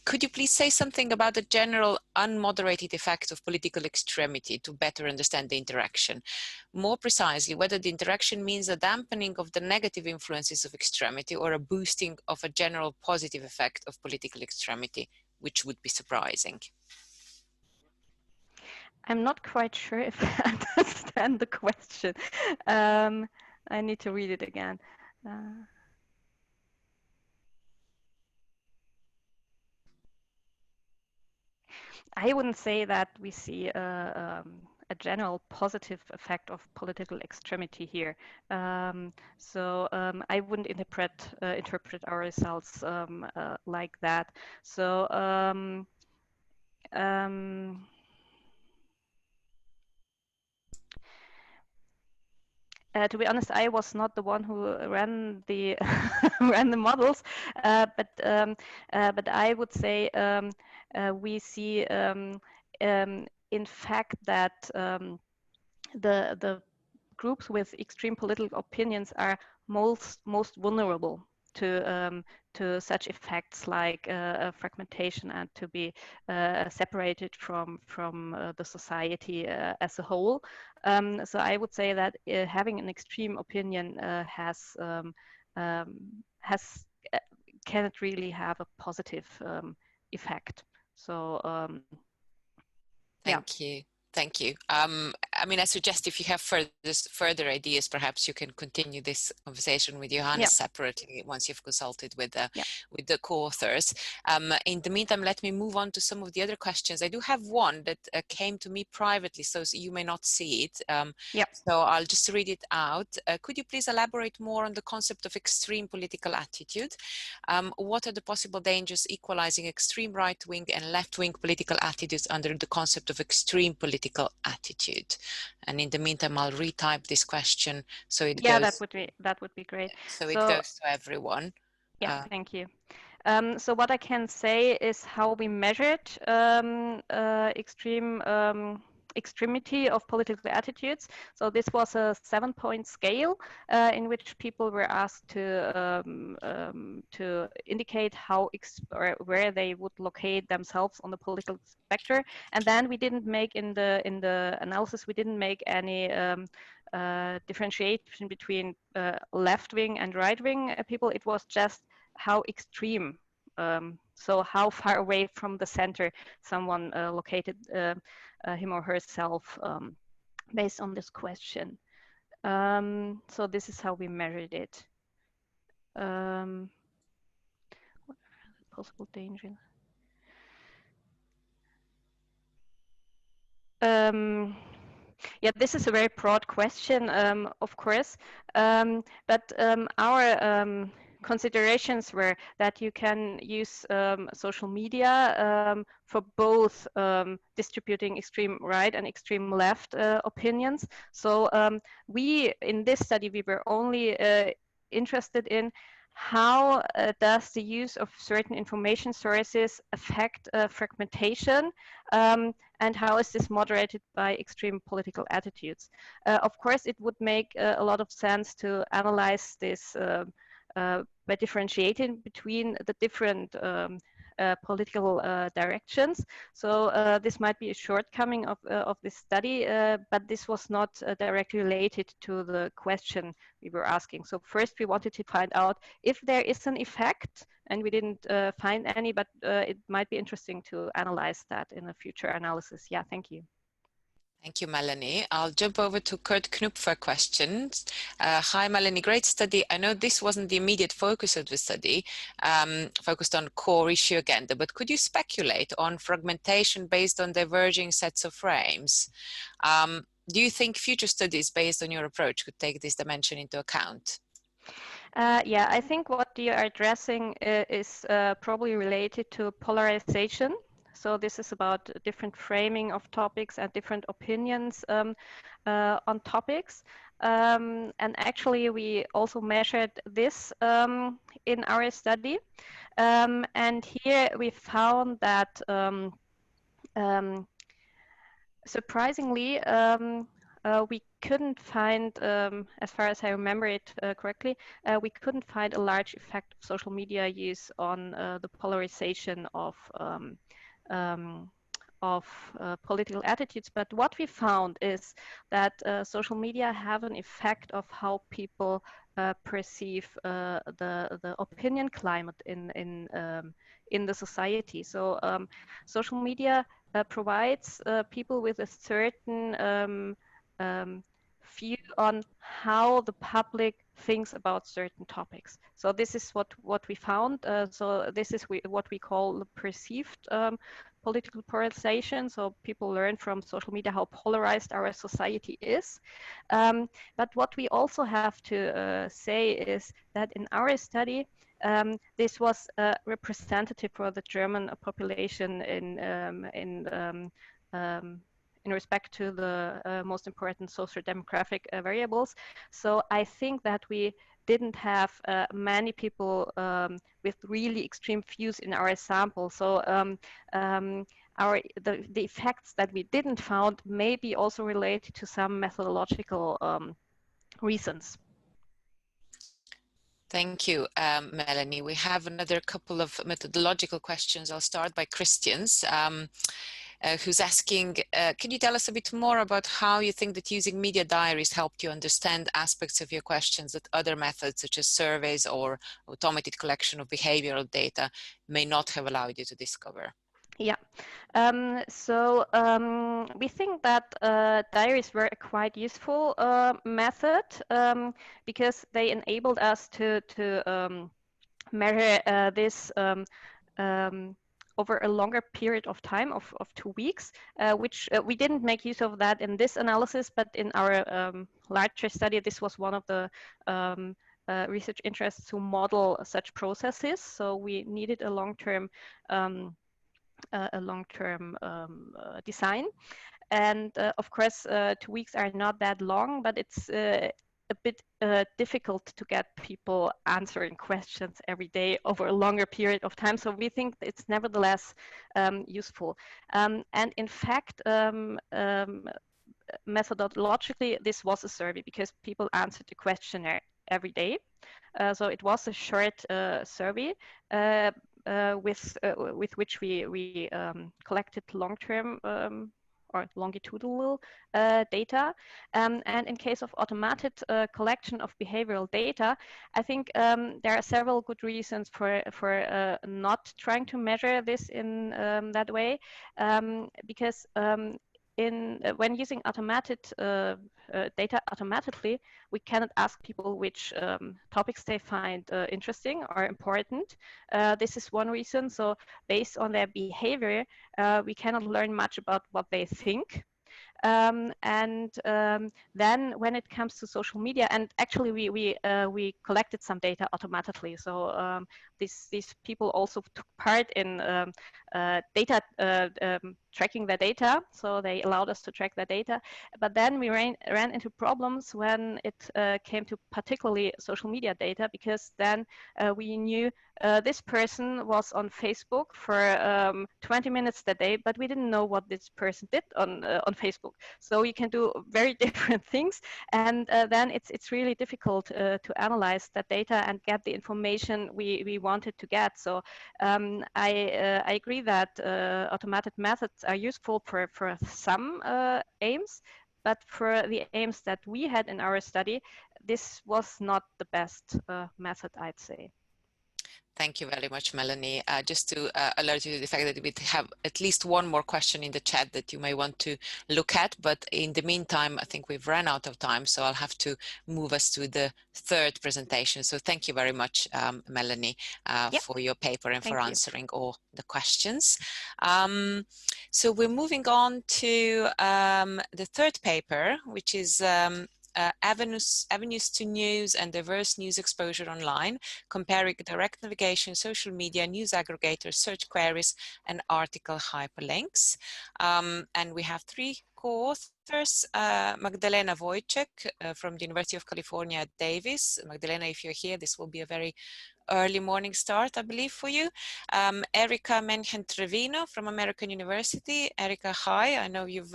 Speaker 2: Could you please say something about the general unmoderated effect of political extremity to better understand the interaction? More precisely, whether the interaction means a dampening of the negative influences of extremity or a boosting of a general positive effect of political extremity, which would be surprising.
Speaker 4: I'm not quite sure if I understand the question. I need to read it again. I wouldn't say that we see a general positive effect of political extremity here. I wouldn't interpret our results like that. So to be honest, I was not the one who ran the ran the models, but I would say we see in fact that the groups with extreme political opinions are most vulnerable to such effects like fragmentation and to be separated from the society as a whole. So I would say that having an extreme opinion cannot really have a positive effect. So
Speaker 2: Thank you. Thank you. I mean, I suggest if you have further ideas, perhaps you can continue this conversation with Johannes separately once you've consulted with the co-authors. In the meantime, let me move on to some of the other questions. I do have one that came to me privately, so you may not see it. So I'll just read it out. Could you please elaborate more on the concept of extreme political attitude? What are the possible dangers equalizing extreme right-wing and left-wing political attitudes under the concept of extreme political attitude? And in the meantime, I'll retype this question so it goes.
Speaker 4: That would be great.
Speaker 2: So it goes to everyone.
Speaker 4: Thank you. So what I can say is how we measured extremity of political attitudes. So this was a 7-point scale in which people were asked to indicate how or where they would locate themselves on the political spectrum. And then we didn't make in the analysis, we didn't make any differentiation between left-wing and right-wing people. It was just how extreme, so how far away from the center someone located him or herself based on this question. So this is how we measured it. What are the possible dangers? Yeah, this is a very broad question, of course, but our considerations were that you can use social media for both distributing extreme right and extreme left opinions. So we, in this study, we were only interested in how does the use of certain information sources affect fragmentation, and how is this moderated by extreme political attitudes? Of course, it would make a lot of sense to analyze this by differentiating between the different political directions. So this might be a shortcoming of this study, but this was not directly related to the question we were asking. So first we wanted to find out if there is an effect, and we didn't find any, but it might be interesting to analyze that in a future analysis. Yeah, thank you.
Speaker 2: Thank you, Melanie. I'll jump over to Kurt Knupp for questions. Hi, Melanie, great study. I know this wasn't the immediate focus of the study, focused on core issue agenda, but could you speculate on fragmentation based on diverging sets of frames? Do you think future studies based on your approach could take this dimension into account?
Speaker 4: Yeah, I think what you are addressing is probably related to polarization. So this is about different framing of topics and different opinions on topics. And actually, we also measured this in our study. And here we found that surprisingly, we couldn't find, as far as I remember it correctly, we couldn't find a large effect of social media use on the polarization of political attitudes. But what we found is that social media have an effect of how people perceive the opinion climate in the society. So social media provides people with a certain view on how the public thinks about certain topics. So this is what we found. So this is what we call the perceived political polarization. So people learn from social media how polarized our society is. But what we also have to say is that in our study, this was representative for the German population in respect to the most important socio-demographic variables. So I think that we didn't have many people with really extreme views in our sample. So the effects that we didn't found may be also related to some methodological reasons.
Speaker 2: Thank you, Melanie. We have another couple of methodological questions. I'll start by Christian's, who's asking, can you tell us a bit more about how you think that using media diaries helped you understand aspects of your questions that other methods such as surveys or automated collection of behavioral data may not have allowed you to discover?
Speaker 4: Yeah, we think that diaries were a quite useful method because they enabled us to measure this over a longer period of time of 2 weeks, which we didn't make use of that in this analysis, but in our larger study, this was one of the research interests to model such processes. So we needed a long-term design. And of course, 2 weeks are not that long, but it's a bit difficult to get people answering questions every day over a longer period of time. So we think it's nevertheless useful. And in fact, methodologically, this was a survey because people answered the questionnaire every day. So it was a short survey with which we collected long-term or longitudinal data. And in case of automated collection of behavioral data, I think there are several good reasons for not trying to measure this in that way, because when using automated data automatically, we cannot ask people which topics they find interesting or important. This is one reason. So based on their behavior, we cannot learn much about what they think. Then when it comes to social media, and actually we collected some data automatically. So these people also took part in data tracking their data. So they allowed us to track their data. But then we ran into problems when it came to particularly social media data, because then we knew this person was on Facebook for 20 minutes that day, but we didn't know what this person did on Facebook. So you can do very different things, and then it's really difficult to analyze that data and get the information we wanted to get. So I agree that automated methods are useful for some aims, but for the aims that we had in our study, this was not the best method, I'd say.
Speaker 2: Thank you very much, Melanie. Just to alert you to the fact that we have at least one more question in the chat that you may want to look at, but in the meantime, I think we've run out of time, so I'll have to move us to the third presentation. So thank you very much, Melanie, for your paper and for answering all the questions. So we're moving on to the third paper, which is avenues to news and diverse news exposure online, comparing direct navigation, social media, news aggregators, search queries, and article hyperlinks. And we have three co-authors, Magdalena Wojcieszak from the University of California at Davis. Magdalena, if you're here, this will be a very early morning start, I believe, for you. Ericka Menchen-Trevino from American University. Ericka, hi. I know you've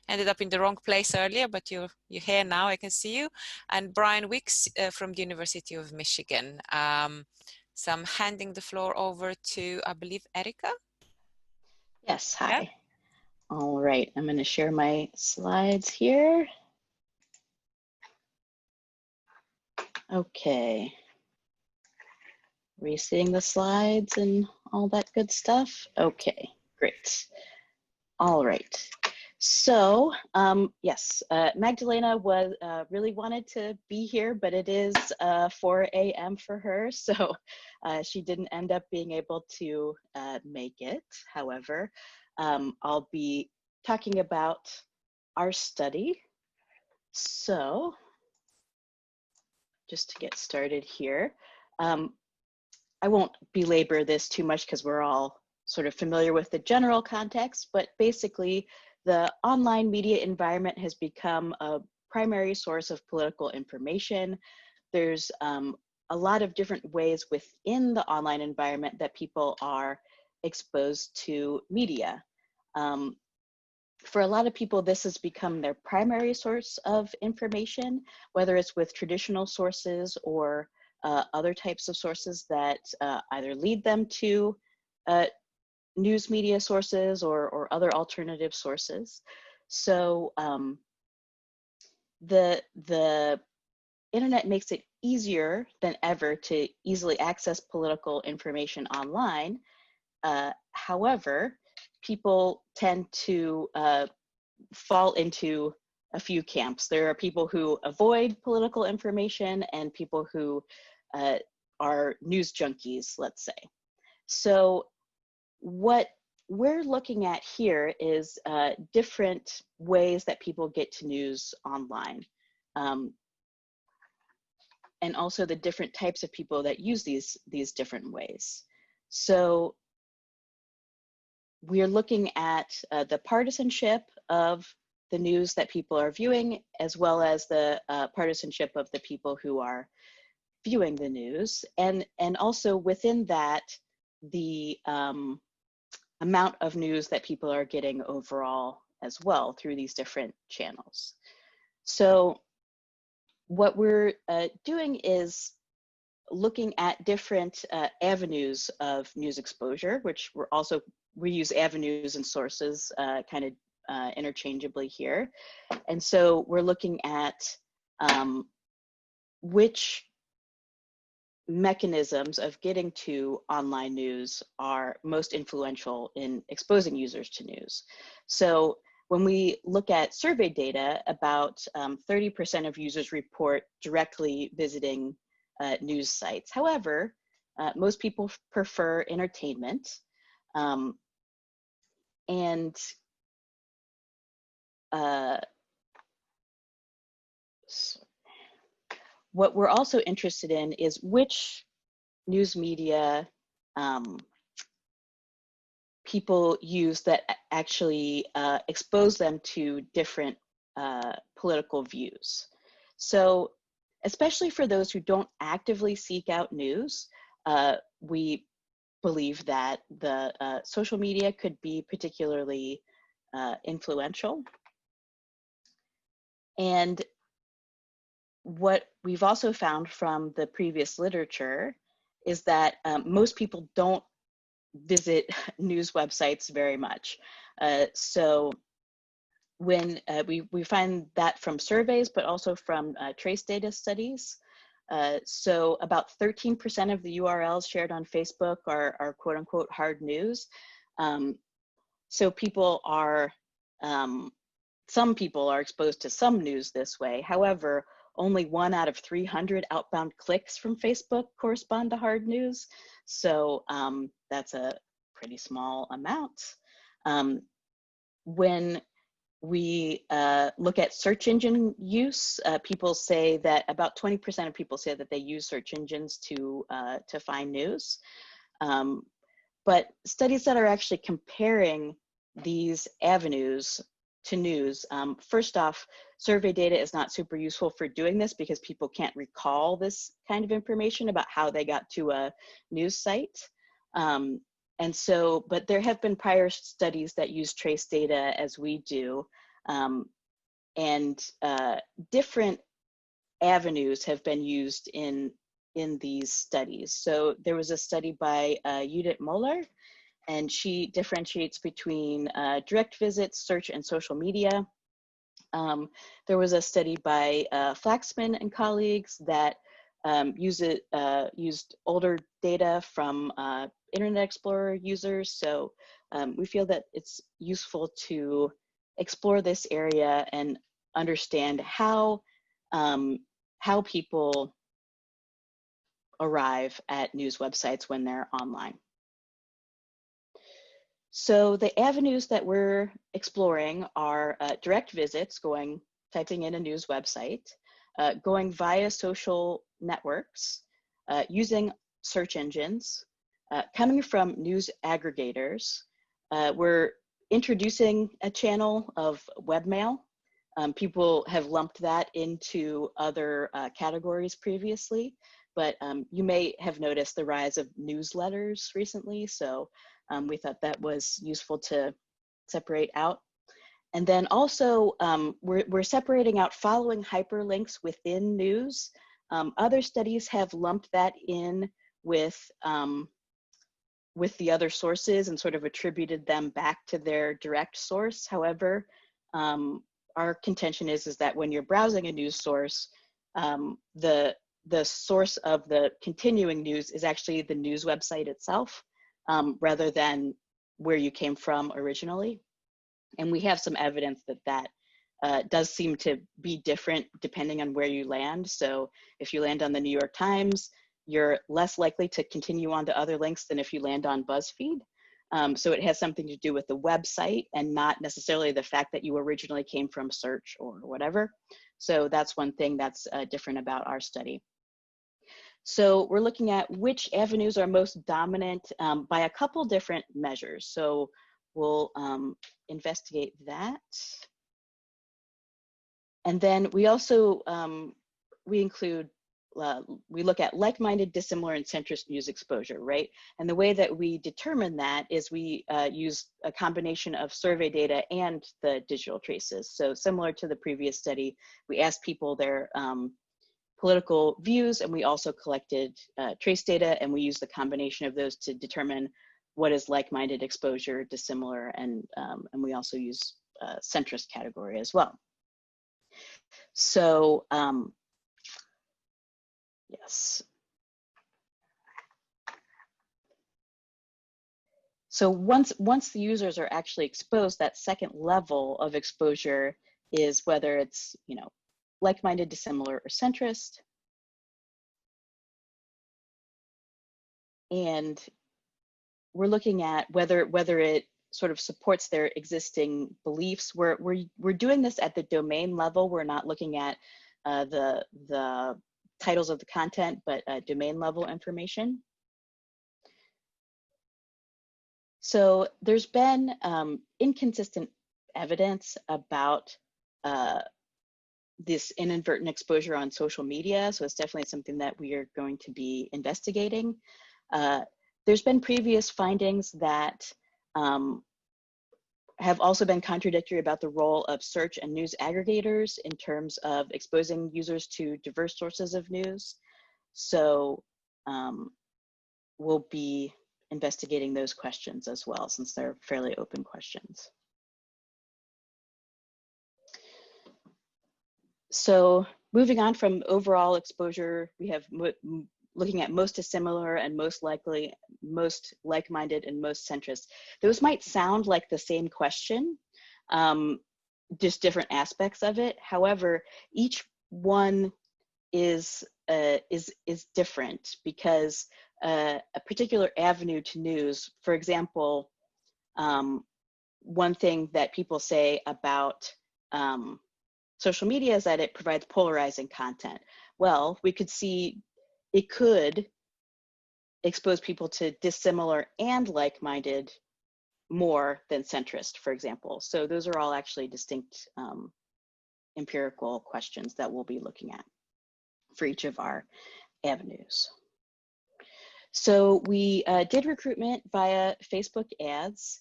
Speaker 2: ended up in the wrong place earlier, but you're here now. I can see you. And Brian Wicks from the University of Michigan. So I'm handing the floor over to, I believe, Ericka.
Speaker 5: Yes, hi.
Speaker 2: Yeah.
Speaker 5: All right, I'm going to share my slides here. Okay. Reseeing the slides and all that good stuff? Okay, great. All right. So, yes, Magdalena was really wanted to be here, but it is 4 a.m. for her, so she didn't end up being able to make it. However, I'll be talking about our study. So, just to get started here, I won't belabor this too much because we're all sort of familiar with the general context, but basically the online media environment has become a primary source of political information. There's a lot of different ways within the online environment that people are exposed to media. For a lot of people, this has become their primary source of information, whether it's with traditional sources or other types of sources that either lead them to news media sources or other alternative sources. So the internet makes it easier than ever to easily access political information online. However, people tend to fall into a few camps. There are people who avoid political information and people who are news junkies, let's say. So what we're looking at here is different ways that people get to news online. And also the different types of people that use these different ways. So we're looking at the partisanship of the news that people are viewing, as well as the partisanship of the people who are viewing the news. And also within that, the amount of news that people are getting overall as well through these different channels. So what we're doing is looking at different avenues of news exposure, which we use avenues and sources kind of interchangeably here. And so we're looking at which mechanisms of getting to online news are most influential in exposing users to news. So when we look at survey data, about 30% of users report directly visiting news sites. However, most people prefer entertainment. What we're also interested in is which news media people use that actually expose them to different political views. So especially for those who don't actively seek out news, we believe that the social media could be particularly influential. And what we've also found from the previous literature is that most people don't visit news websites very much. So when we find that from surveys, but also from trace data studies. So about 13% of the URLs shared on Facebook are quote unquote hard news. So people are, some people are exposed to some news this way. However, only 1 out of 300 outbound clicks from Facebook correspond to hard news. So that's a pretty small amount. When we look at search engine use, people say that about 20% of people say that they use search engines to find news. But studies that are actually comparing these avenues to news. First off, survey data is not super useful for doing this because people can't recall this kind of information about how they got to a news site. And so, but there have been prior studies that use trace data as we do, and different avenues have been used in these studies. So there was a study by Judith Moller, and she differentiates between direct visits, search, and social media. There was a study by Flaxman and colleagues that used older data from Internet Explorer users. So we feel that it's useful to explore this area and understand how people arrive at news websites when they're online. So the avenues that we're exploring are direct visits, typing in a news website, going via social networks, using search engines, coming from news aggregators. We're introducing a channel of webmail. People have lumped that into other categories previously, but you may have noticed the rise of newsletters recently. So we thought that was useful to separate out. And then also we're separating out following hyperlinks within news. Other studies have lumped that in with the other sources and sort of attributed them back to their direct source. However, our contention is that when you're browsing a news source, the source of the continuing news is actually the news website itself, rather than where you came from originally. And we have some evidence that does seem to be different depending on where you land. So if you land on the New York Times, you're less likely to continue on to other links than if you land on BuzzFeed. So it has something to do with the website and not necessarily the fact that you originally came from search or whatever. So that's one thing that's different about our study. So we're looking at which avenues are most dominant by a couple different measures. So we'll investigate that. And then we also, we look at like-minded, dissimilar, and centrist news exposure, right? And the way that we determine that is we use a combination of survey data and the digital traces. So similar to the previous study, we asked people their political views, and we also collected trace data, and we use the combination of those to determine what is like-minded exposure, dissimilar, and we also use centrist category as well. So yes. So once the users are actually exposed, that second level of exposure is whether it's, you know, like-minded, dissimilar, or centrist. And we're looking at whether it sort of supports their existing beliefs. We're doing this at the domain level. We're not looking at the titles of the content, but domain level information. So there's been inconsistent evidence about this inadvertent exposure on social media. So it's definitely something that we are going to be investigating. There's been previous findings that have also been contradictory about the role of search and news aggregators in terms of exposing users to diverse sources of news. So we'll be investigating those questions as well, since they're fairly open questions. So moving on from overall exposure, we have looking at most dissimilar and most likely, most like-minded and most centrist. Those might sound like the same question, just different aspects of it. However, each one is different because a particular avenue to news, for example, one thing that people say about social media is that it provides polarizing content. Well, we could see it could expose people to dissimilar and like-minded more than centrist, for example. So those are all actually distinct empirical questions that we'll be looking at for each of our avenues. So we did recruitment via Facebook ads.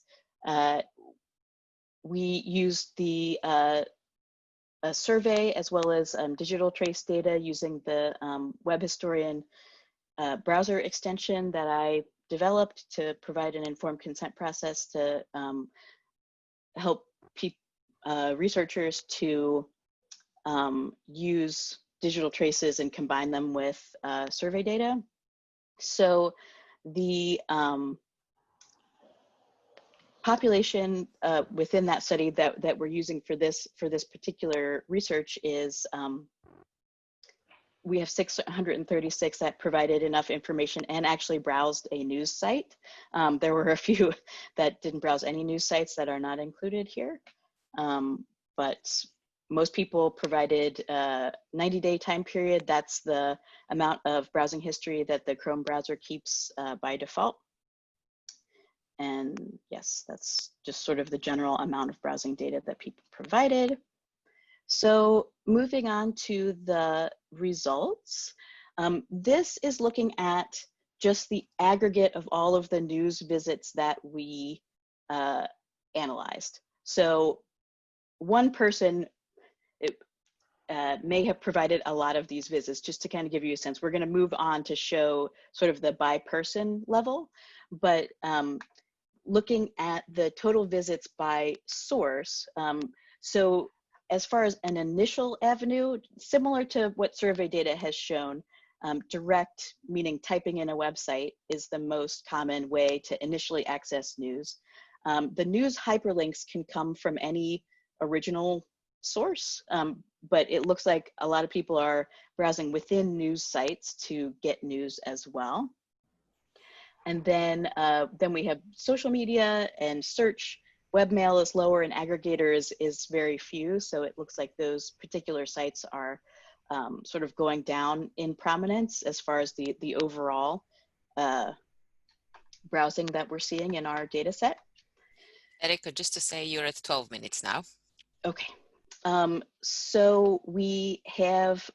Speaker 5: We used the a survey as well as digital trace data using the web historian browser extension that I developed to provide an informed consent process to help researchers to use digital traces and combine them with survey data. So the population within that study that we're using for this particular research is we have 636 that provided enough information and actually browsed a news site. There were a few that didn't browse any news sites that are not included here, but most people provided 90-day time period. That's the amount of browsing history that the Chrome browser keeps by default. And yes, that's just sort of the general amount of browsing data that people provided. So moving on to the results, this is looking at just the aggregate of all of the news visits that we analyzed. So one person may have provided a lot of these visits. Just to kind of give you a sense, we're going to move on to show sort of the by person level, but looking at the total visits by source. So as far as an initial avenue, similar to what survey data has shown, direct, meaning typing in a website, is the most common way to initially access news. The news hyperlinks can come from any original source, but it looks like a lot of people are browsing within news sites to get news as well. And then we have social media and search. Webmail is lower and aggregators is very few. So it looks like those particular sites are sort of going down in prominence as far as the overall browsing that we're seeing in our data set.
Speaker 2: Ericka, just to say you're at 12 minutes now.
Speaker 5: Okay. So we have,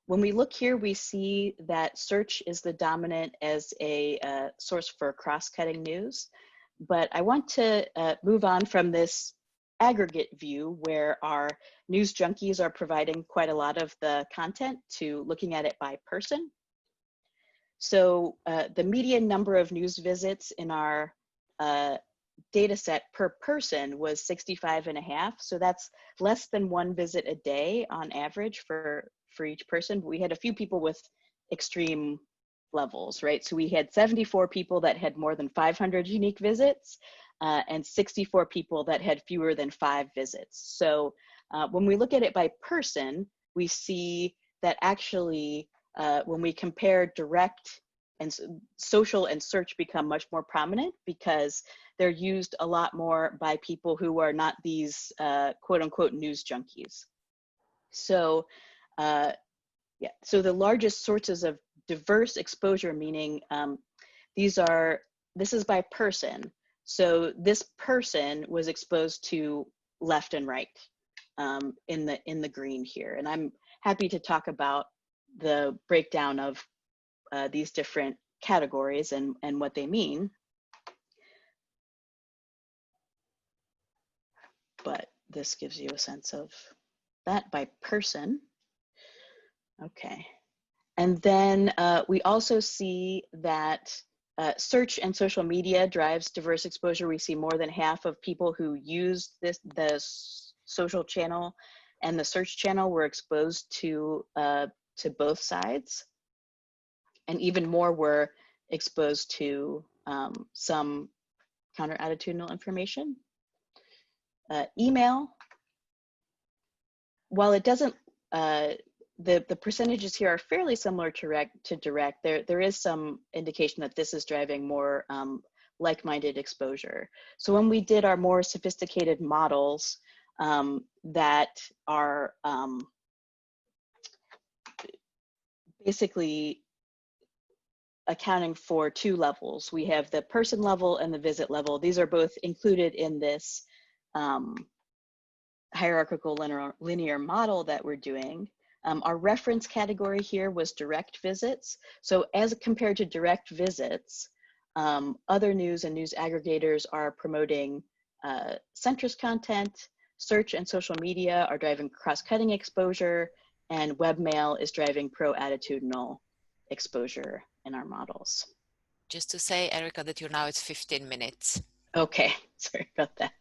Speaker 5: when we look here, we see that search is the dominant as a source for cross-cutting news. But I want to move on from this aggregate view where our news junkies are providing quite a lot of the content to looking at it by person. So the median number of news visits in our data set per person was 65.5. So that's less than one visit a day on average for each person. But we had a few people with extreme levels, right? So we had 74 people that had more than 500 unique visits and 64 people that had fewer than 5 visits. So when we look at it by person, we see that actually when we compare direct and social and search become much more prominent because they're used a lot more by people who are not these quote unquote news junkies. So yeah, so the largest sources of diverse exposure, meaning this is by person. So this person was exposed to left and right in the green here. And I'm happy to talk about the breakdown of these different categories and what they mean. But this gives you a sense of that by person. Okay. And then we also see that search and social media drives diverse exposure. We see more than half of people who used the social channel and the search channel were exposed to both sides. And even more were exposed to some counter-attitudinal information. Email, while it doesn't, the percentages here are fairly similar to direct. There is some indication that this is driving more like-minded exposure. So when we did our more sophisticated models that are basically accounting for two levels. We have the person level and the visit level. These are both included in this hierarchical linear model that we're doing. Our reference category here was direct visits. So as compared to direct visits, other news and news aggregators are promoting centrist content, search and social media are driving cross-cutting exposure, and webmail is driving pro-attitudinal exposure in our models.
Speaker 2: Just to say, Ericka, that you're now at 15 minutes.
Speaker 5: Okay, sorry about that.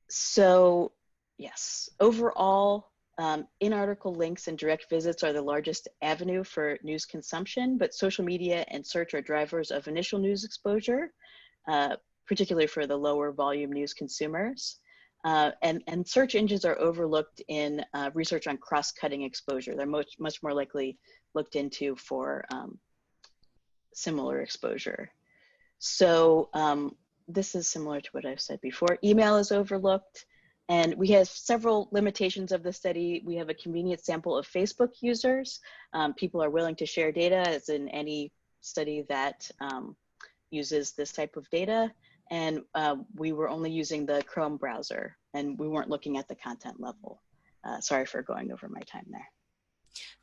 Speaker 5: So yes, overall, in-article links and direct visits are the largest avenue for news consumption, but social media and search are drivers of initial news exposure, particularly for the lower volume news consumers. And search engines are overlooked in research on cross-cutting exposure. They're much more likely looked into for similar exposure. So this is similar to what I've said before. Email is overlooked, and we have several limitations of the study. We have a convenient sample of Facebook users. People are willing to share data, as in any study that uses this type of data. And we were only using the Chrome browser, and we weren't looking at the content level. Sorry for going over my time there.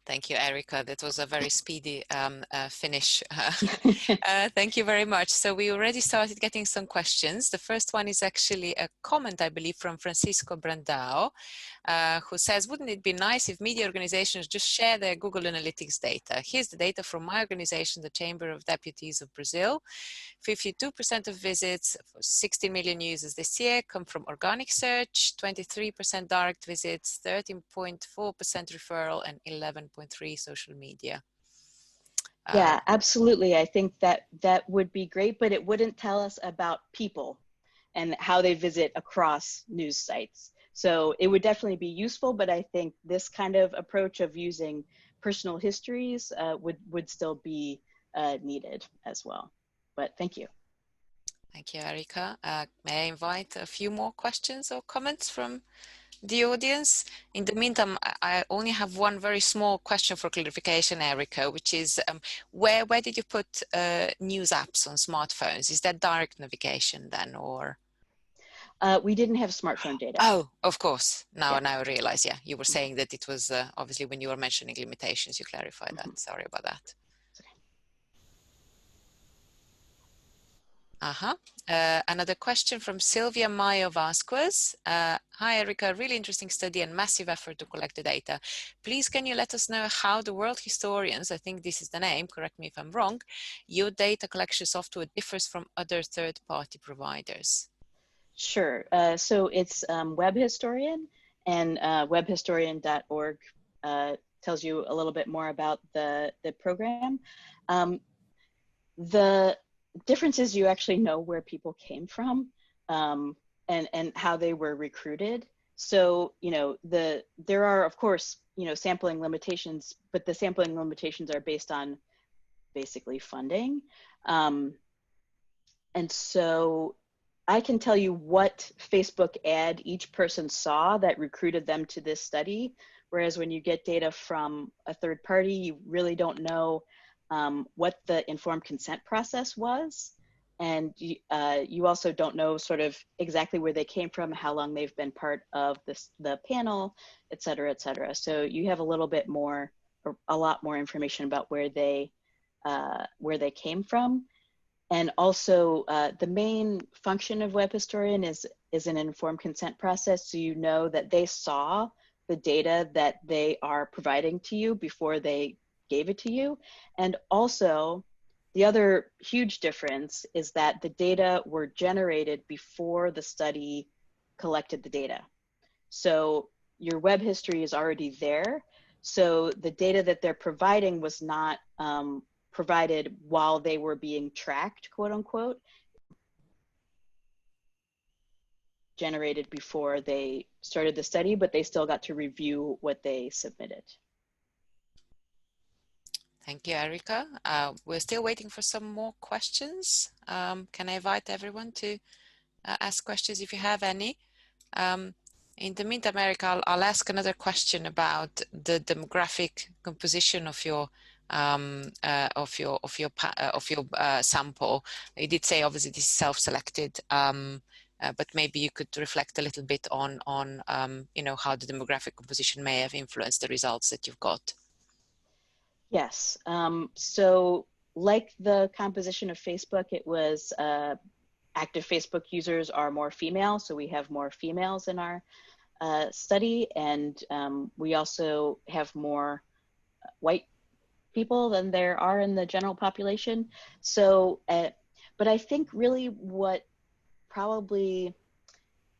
Speaker 2: Thank you, Ericka. That was a very speedy finish. Thank you very much. So we already started getting some questions. The first one is actually a comment, I believe, from Francisco Brandao, who says, wouldn't it be nice if media organizations just share their Google Analytics data? Here's the data from my organization, the Chamber of Deputies of Brazil. 52% of visits, 60 million users this year, come from organic search, 23% direct visits, 13.4% referral, and 11.3% social media.
Speaker 5: Yeah, absolutely. I think that would be great, but it wouldn't tell us about people and how they visit across news sites. So it would definitely be useful, but I think this kind of approach of using personal histories would still be needed as well. But thank you.
Speaker 2: Thank you, Ericka. May I invite a few more questions or comments from the audience? In the meantime, I only have one very small question for clarification, Ericka, which is where did you put news apps on smartphones? Is that direct navigation then, or?
Speaker 5: We didn't have smartphone data.
Speaker 2: Oh, of course. Now I realize, yeah, you were
Speaker 5: Mm-hmm.
Speaker 2: saying that it was obviously when you were mentioning limitations, you clarified
Speaker 5: Mm-hmm.
Speaker 2: that. Sorry about that. Another question from Sylvia Mayo Vasquez. Hi, Ericka, really interesting study and massive effort to collect the data. Please, can you let us know how the world historians, I think this is the name, correct me if I'm wrong, your data collection software differs from other third-party providers?
Speaker 5: Sure. So it's Web Historian, and webhistorian.org tells you a little bit more about the program. The difference is you actually know where people came from and how they were recruited. So, you know, there are, of course, you know, sampling limitations, but the sampling limitations are based on basically funding. And so I can tell you what Facebook ad each person saw that recruited them to this study. Whereas when you get data from a third party, you really don't know what the informed consent process was. And you also don't know sort of exactly where they came from, how long they've been part of the panel, et cetera, et cetera. So you have a little bit more, or a lot more information about where they came from. And also the main function of Web Historian is an informed consent process. So you know that they saw the data that they are providing to you before they gave it to you. And also the other huge difference is that the data were generated before the study collected the data. So your web history is already there. So the data that they're providing was not provided while they were being tracked, quote unquote, generated before they started the study, but they still got to review what they submitted.
Speaker 2: Thank you, Ericka. We're still waiting for some more questions. Can I invite everyone to ask questions if you have any? In the meantime, Ericka, I'll ask another question about the demographic composition of your of your sample. You did say obviously this is self-selected, but maybe you could reflect a little bit on you know, how the demographic composition may have influenced the results that you've got.
Speaker 5: Yes. So like the composition of Facebook, it was active Facebook users are more female, so we have more females in our study, and we also have more white people than there are in the general population. So, but I think really what probably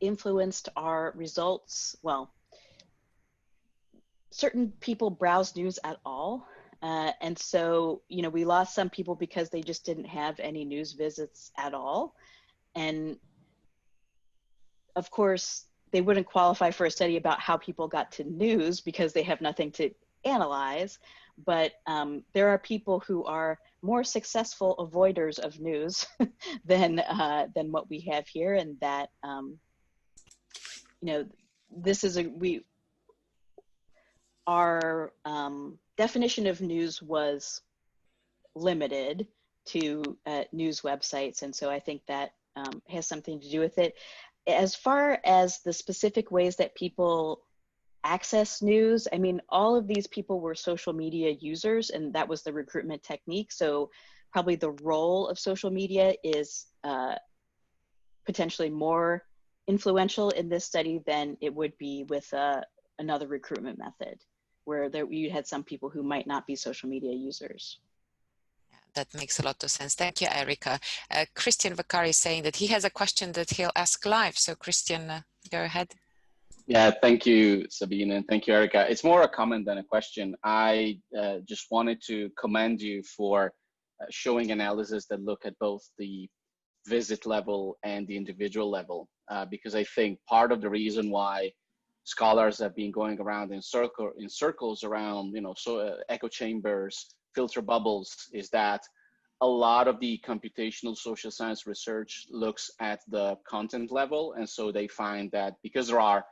Speaker 5: influenced our results, well, certain people browse news at all. And so, you know, we lost some people because they just didn't have any news visits at all. And of course, they wouldn't qualify for a study about how people got to news because they have nothing to analyze. But there are people who are more successful avoiders of news than what we have here, and that you know, this is our definition of news was limited to news websites, and so I think that has something to do with it. As far as the specific ways that people access news, I mean, all of these people were social media users, and that was the recruitment technique. So probably the role of social media is potentially more influential in this study than it would be with another recruitment method, where you had some people who might not be social media users.
Speaker 2: That makes a lot of sense. Thank you, Ericka. Christian Vakari is saying that he has a question that he'll ask live. So Christian, go ahead.
Speaker 1: Yeah, thank you, Sabina, and thank you, Ericka. It's more a comment than a question. I just wanted to commend you for showing analysis that look at both the visit level and the individual level, because I think part of the reason why scholars have been going around in circles around, you know, echo chambers, filter bubbles, is that a lot of the computational social science research looks at the content level. And so they find that because there are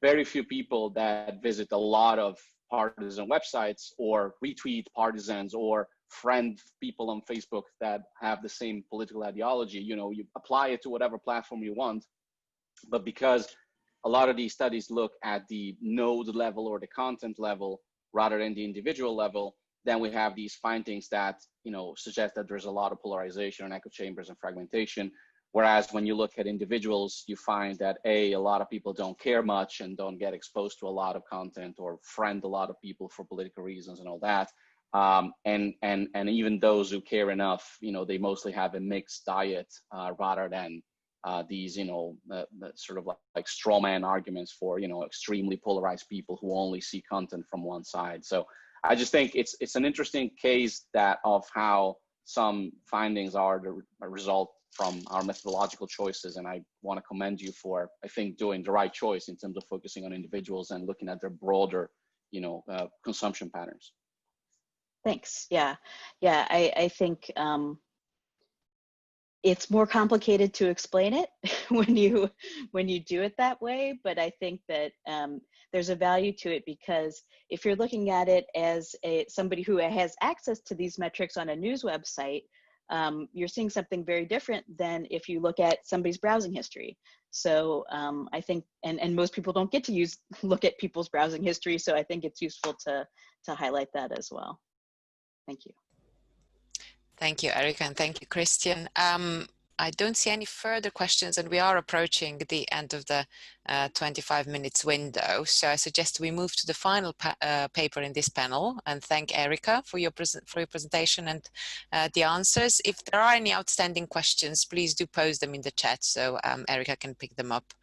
Speaker 1: very few people that visit a lot of partisan websites or retweet partisans or friend people on Facebook that have the same political ideology, you know, you apply it to whatever platform you want. But because a lot of these studies look at the node level or the content level rather than the individual level, then we have these findings that, you know, suggest that there's a lot of polarization and echo chambers and fragmentation. Whereas when you look at individuals, you find that a lot of people don't care much and don't get exposed to a lot of content or friend a lot of people for political reasons and all that. And even those who care enough, you know, they mostly have a mixed diet rather than these, you know, sort of like straw man arguments for, you know, extremely polarized people who only see content from one side. So I just think it's an interesting case that of how some findings are the result from our methodological choices. And I want to commend you for, I think, doing the right choice in terms of focusing on individuals and looking at their broader, you know, consumption patterns.
Speaker 5: Thanks. Yeah. Yeah. I think it's more complicated to explain it when you do it that way. But I think that there's a value to it, because if you're looking at it as somebody who has access to these metrics on a news website, you're seeing something very different than if you look at somebody's browsing history. So I think, and most people don't get to look at people's browsing history. So I think it's useful to highlight that as well. Thank you.
Speaker 2: Thank you, Ericka, and thank you, Christian. I don't see any further questions, and we are approaching the end of the 25 minutes window. So I suggest we move to the final paper in this panel, and thank Ericka for your presentation and the answers. If there are any outstanding questions, please do post them in the chat so Ericka can pick them up.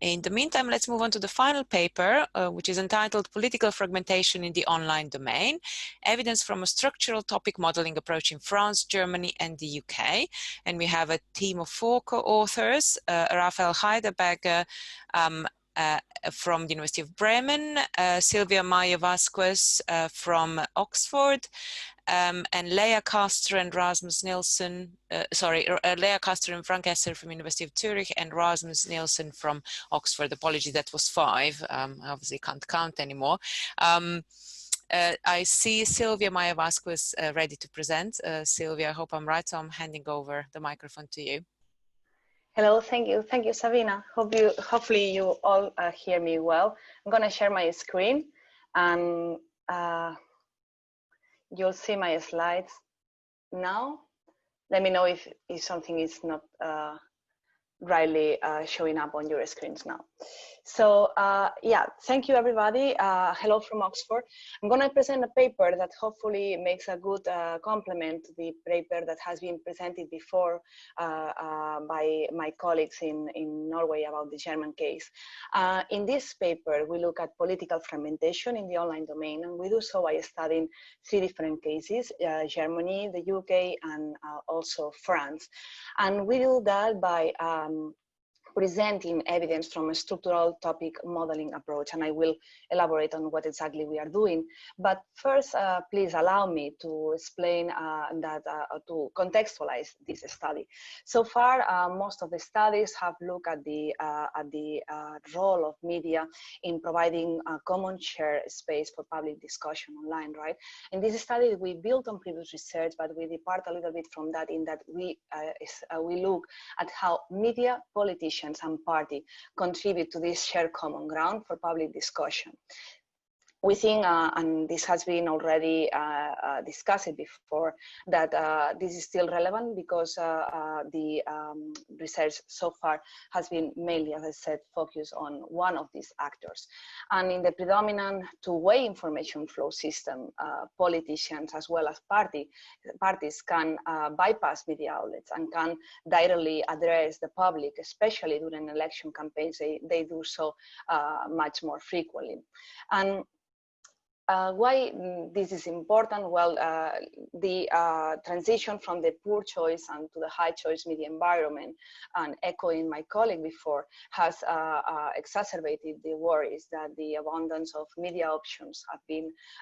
Speaker 2: In the meantime, let's move on to the final paper, which is entitled Political Fragmentation in the Online Domain, Evidence from a Structural Topic Modeling Approach in France, Germany, and the UK. And we have a team of 4 co-authors, Raphael Heidelberger from the University of Bremen, Silvia Maya Vasquez from Oxford, and Leah Castor and Rasmus Nielsen, Leah Castor and Frank Esser from University of Zurich and Rasmus Nielsen from Oxford. Apology, that was 5. Obviously can't count anymore. I see Sylvia Maja-Vask was ready to present. Sylvia, I hope I'm right, so I'm handing over the microphone to you.
Speaker 6: Hello, thank you, Sabina. Hopefully you all hear me well. I'm gonna share my screen, and you'll see my slides now. Let me know if something is not rightly showing up on your screens now. So yeah, thank you everybody. Hello from Oxford. I'm going to present a paper that hopefully makes a good complement to the paper that has been presented before by my colleagues in Norway about the German case. In this paper, we look at political fragmentation in the online domain, and we do so by studying 3 different cases, Germany, the UK, and also France. And we do that by presenting evidence from a structural topic modeling approach, and I will elaborate on what exactly we are doing. But first, please allow me to explain to contextualize this study. So far, most of the studies have looked at the role of media in providing a common shared space for public discussion online, right? In this study, we built on previous research, but we depart a little bit from that in that we look at how media, politicians, and party contribute to this shared common ground for public discussion. We think, and this has been already discussed before, that this is still relevant because the research so far has been mainly, as I said, focused on one of these actors. And in the predominant two-way information flow system, politicians as well as parties can bypass media outlets and can directly address the public, especially during election campaigns. They do so much more frequently. And why this is important? Well, the transition from the poor choice and to the high choice media environment, and echoing my colleague before, has exacerbated the worries that the abundance of media options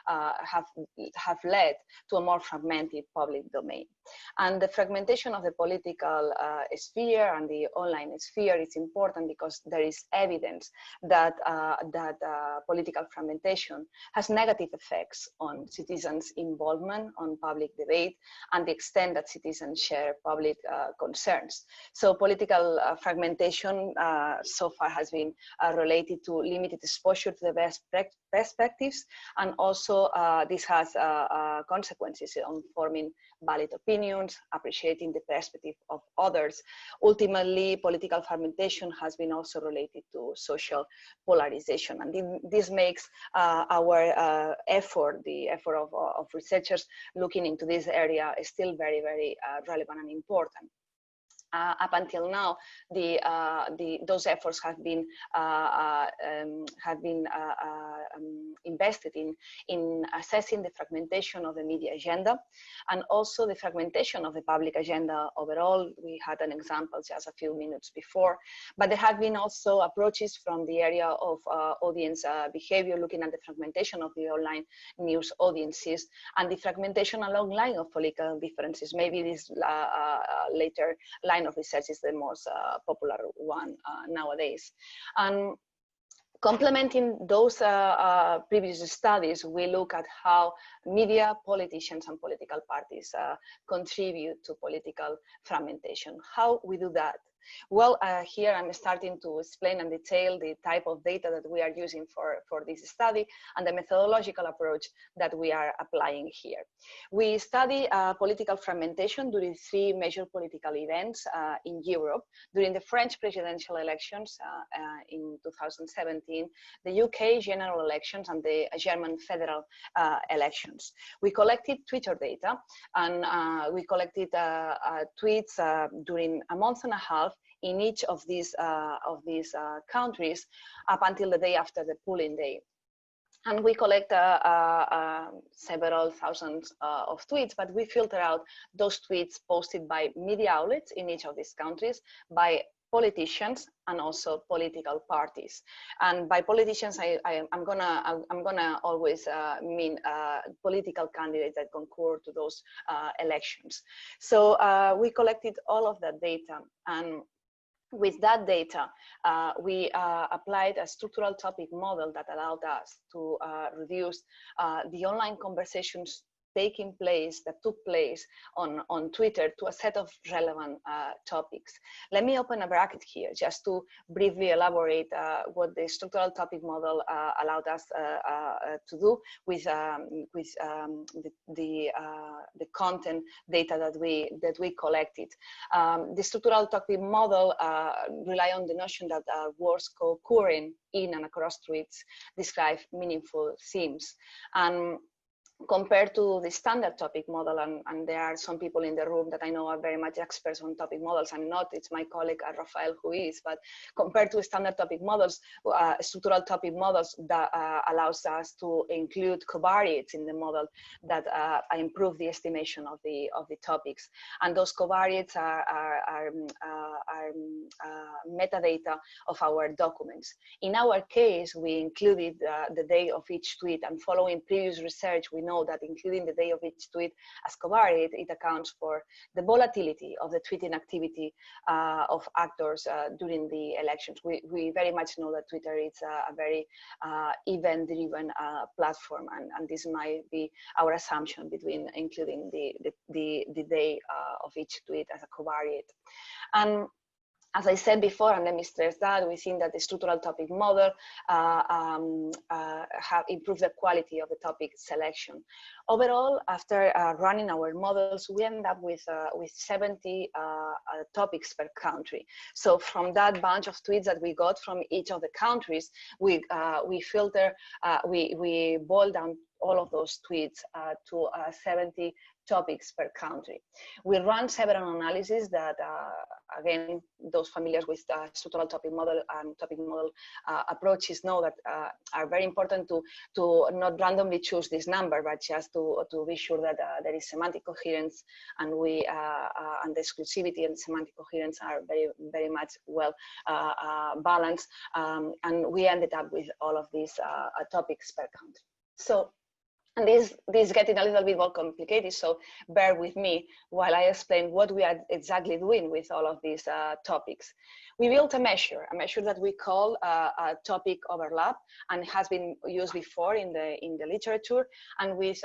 Speaker 6: have led to a more fragmented public domain. And the fragmentation of the political sphere and the online sphere is important because there is evidence that political fragmentation has negative effects on citizens' involvement, on public debate, and the extent that citizens share public concerns. So political fragmentation so far has been related to limited exposure to the best perspectives, and also this has consequences on forming valid opinions, appreciating the perspective of others. Ultimately, political fragmentation has been also related to social polarization, and this makes our effort, the effort of researchers looking into this area, is still very, very relevant and important. Up until now, those efforts have been invested in assessing the fragmentation of the media agenda, and also the fragmentation of the public agenda overall. We had an example just a few minutes before, but there have been also approaches from the area of audience behavior, looking at the fragmentation of the online news audiences and the fragmentation along line of political differences. Maybe this later line of research is the most popular one nowadays. And complementing those previous studies, we look at how media, politicians, and political parties contribute to political fragmentation. How we do that? Well, here I'm starting to explain and detail the type of data that we are using for this study and the methodological approach that we are applying here. We study political fragmentation during 3 major political events in Europe. During the French presidential elections in 2017, the UK general elections, and the German federal elections. We collected Twitter data, and we collected tweets during a month and a half in each of these countries up until the day after the polling day. And we collect several thousands of tweets, but we filter out those tweets posted by media outlets in each of these countries, by politicians, and also political parties. And by politicians, I'm gonna always mean political candidates that concur to those elections. So we collected all of that data, and with that data, we applied a structural topic model that allowed us to reduce the online conversations that took place on Twitter to a set of relevant topics. Let me open a bracket here just to briefly elaborate what the structural topic model allowed us to do with the content data that we collected. The structural topic model rely on the notion that words co-occurring in and across tweets describe meaningful themes. And compared to the standard topic model, and there are some people in the room that I know are very much experts on topic models. I'm not, it's my colleague Rafael who is, but compared to standard topic models, structural topic models that allows us to include covariates in the model that improve the estimation of the topics. And those covariates are metadata of our documents. In our case, we included the day of each tweet, and following previous research, we know that including the day of each tweet as covariate, it accounts for the volatility of the tweeting activity of actors during the elections. We very much know that Twitter is a very event-driven platform, and this might be our assumption between including the day of each tweet as a covariate. And as I said before, and let me stress that, we think that the structural topic model have improved the quality of the topic selection. Overall, after running our models, we end up with 70 topics per country. So from that bunch of tweets that we got from each of the countries, we filter, we boil down all of those tweets to 70 topics per country. We run several analyses that, again, those familiar with structural topic model and topic model approaches know that are very important to not randomly choose this number, but just to be sure that there is semantic coherence, and we and the exclusivity and semantic coherence are very much well balanced, and we ended up with all of these topics per country. So. And this is getting a little bit more complicated, so bear with me while I explain what we are exactly doing with all of these topics. We built a measure that we call a topic overlap, and has been used before in the literature. And with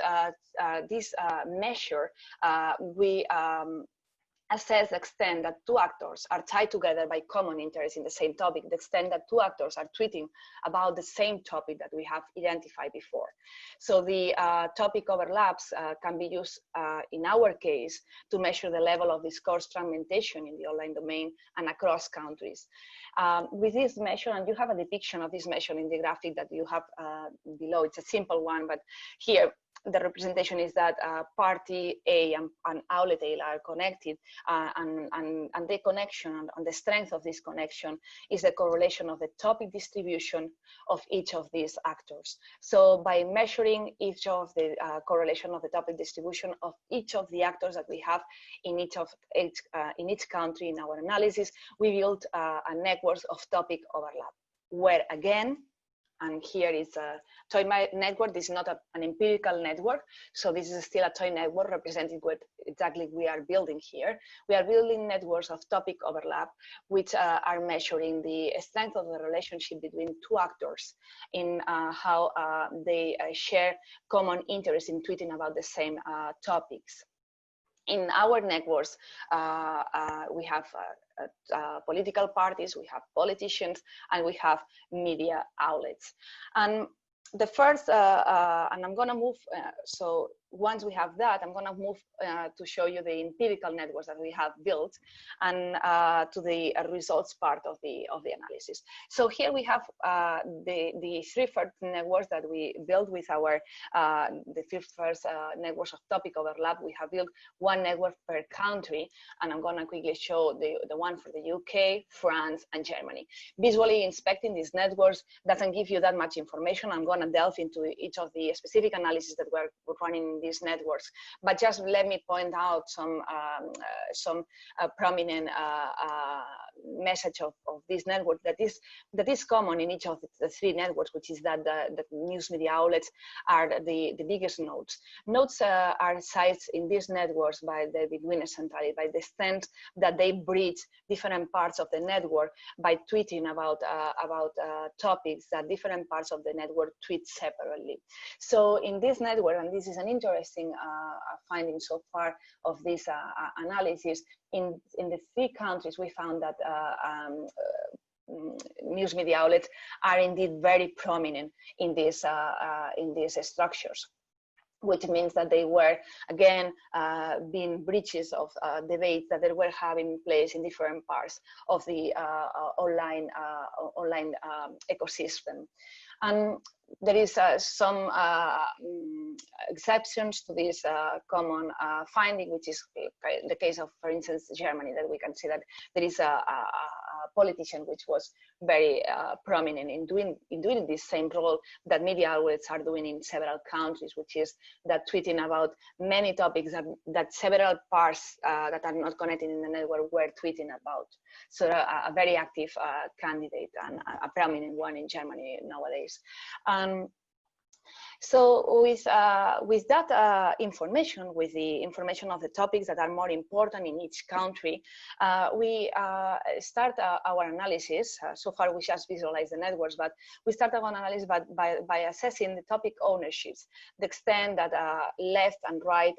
Speaker 6: this measure, we assess the extent that two actors are tied together by common interest in the same topic, the extent that two actors are tweeting about the same topic that we have identified before. So the topic overlaps can be used in our case to measure the level of discourse fragmentation in the online domain and across countries. With this measure, and you have a depiction of this measure in the graphic that you have below, it's a simple one, but here the representation is that party A and outlet A are connected, and the connection and the strength of this connection is the correlation of the topic distribution of each of these actors. So by measuring each of the correlation of the topic distribution of each of the actors that we have in each country in our analysis, we built a network of topic overlap, where again, and here is a toy network. This is not an empirical network, so this is still a toy network representing what exactly we are building here. We are building networks of topic overlap, which are measuring the strength of the relationship between two actors in how they share common interest in tweeting about the same topics. In our networks, we have political parties, we have politicians, and we have media outlets. And the first, and I'm going to move, so once we have that, I'm going to move to show you the empirical networks that we have built, and to the results part of the analysis. So here we have the three first networks that we built with our the first networks of topic overlap. We have built one network per country, and I'm going to quickly show the one for the UK, France, and Germany. Visually inspecting these networks doesn't give you that much information. I'm going to delve into each of the specific analysis that we're running in these networks, but just let me point out some prominent message of this network that is common in each of the three networks, which is that the news media outlets are the biggest nodes. Nodes are sized in these networks by the between centrality, by the extent that they bridge different parts of the network by tweeting about topics that different parts of the network tweet separately. So in this network, and this is an interesting finding so far of this analysis, in the three countries we found that news media outlets are indeed very prominent in these structures, which means that they were again being breaches of debates that they were having place in different parts of the online ecosystem. And there is some exceptions to this common finding, which is the case of, for instance, Germany, that we can see that there is a politician which was very prominent in doing this same role that media outlets are doing in several countries, which is that tweeting about many topics that several parts that are not connected in the network were tweeting about. So a very active candidate and a prominent one in Germany nowadays. So with that information, with the information of the topics that are more important in each country, we start our analysis. So far we just visualize the networks, but we start our analysis by assessing the topic ownerships, the extent that left and right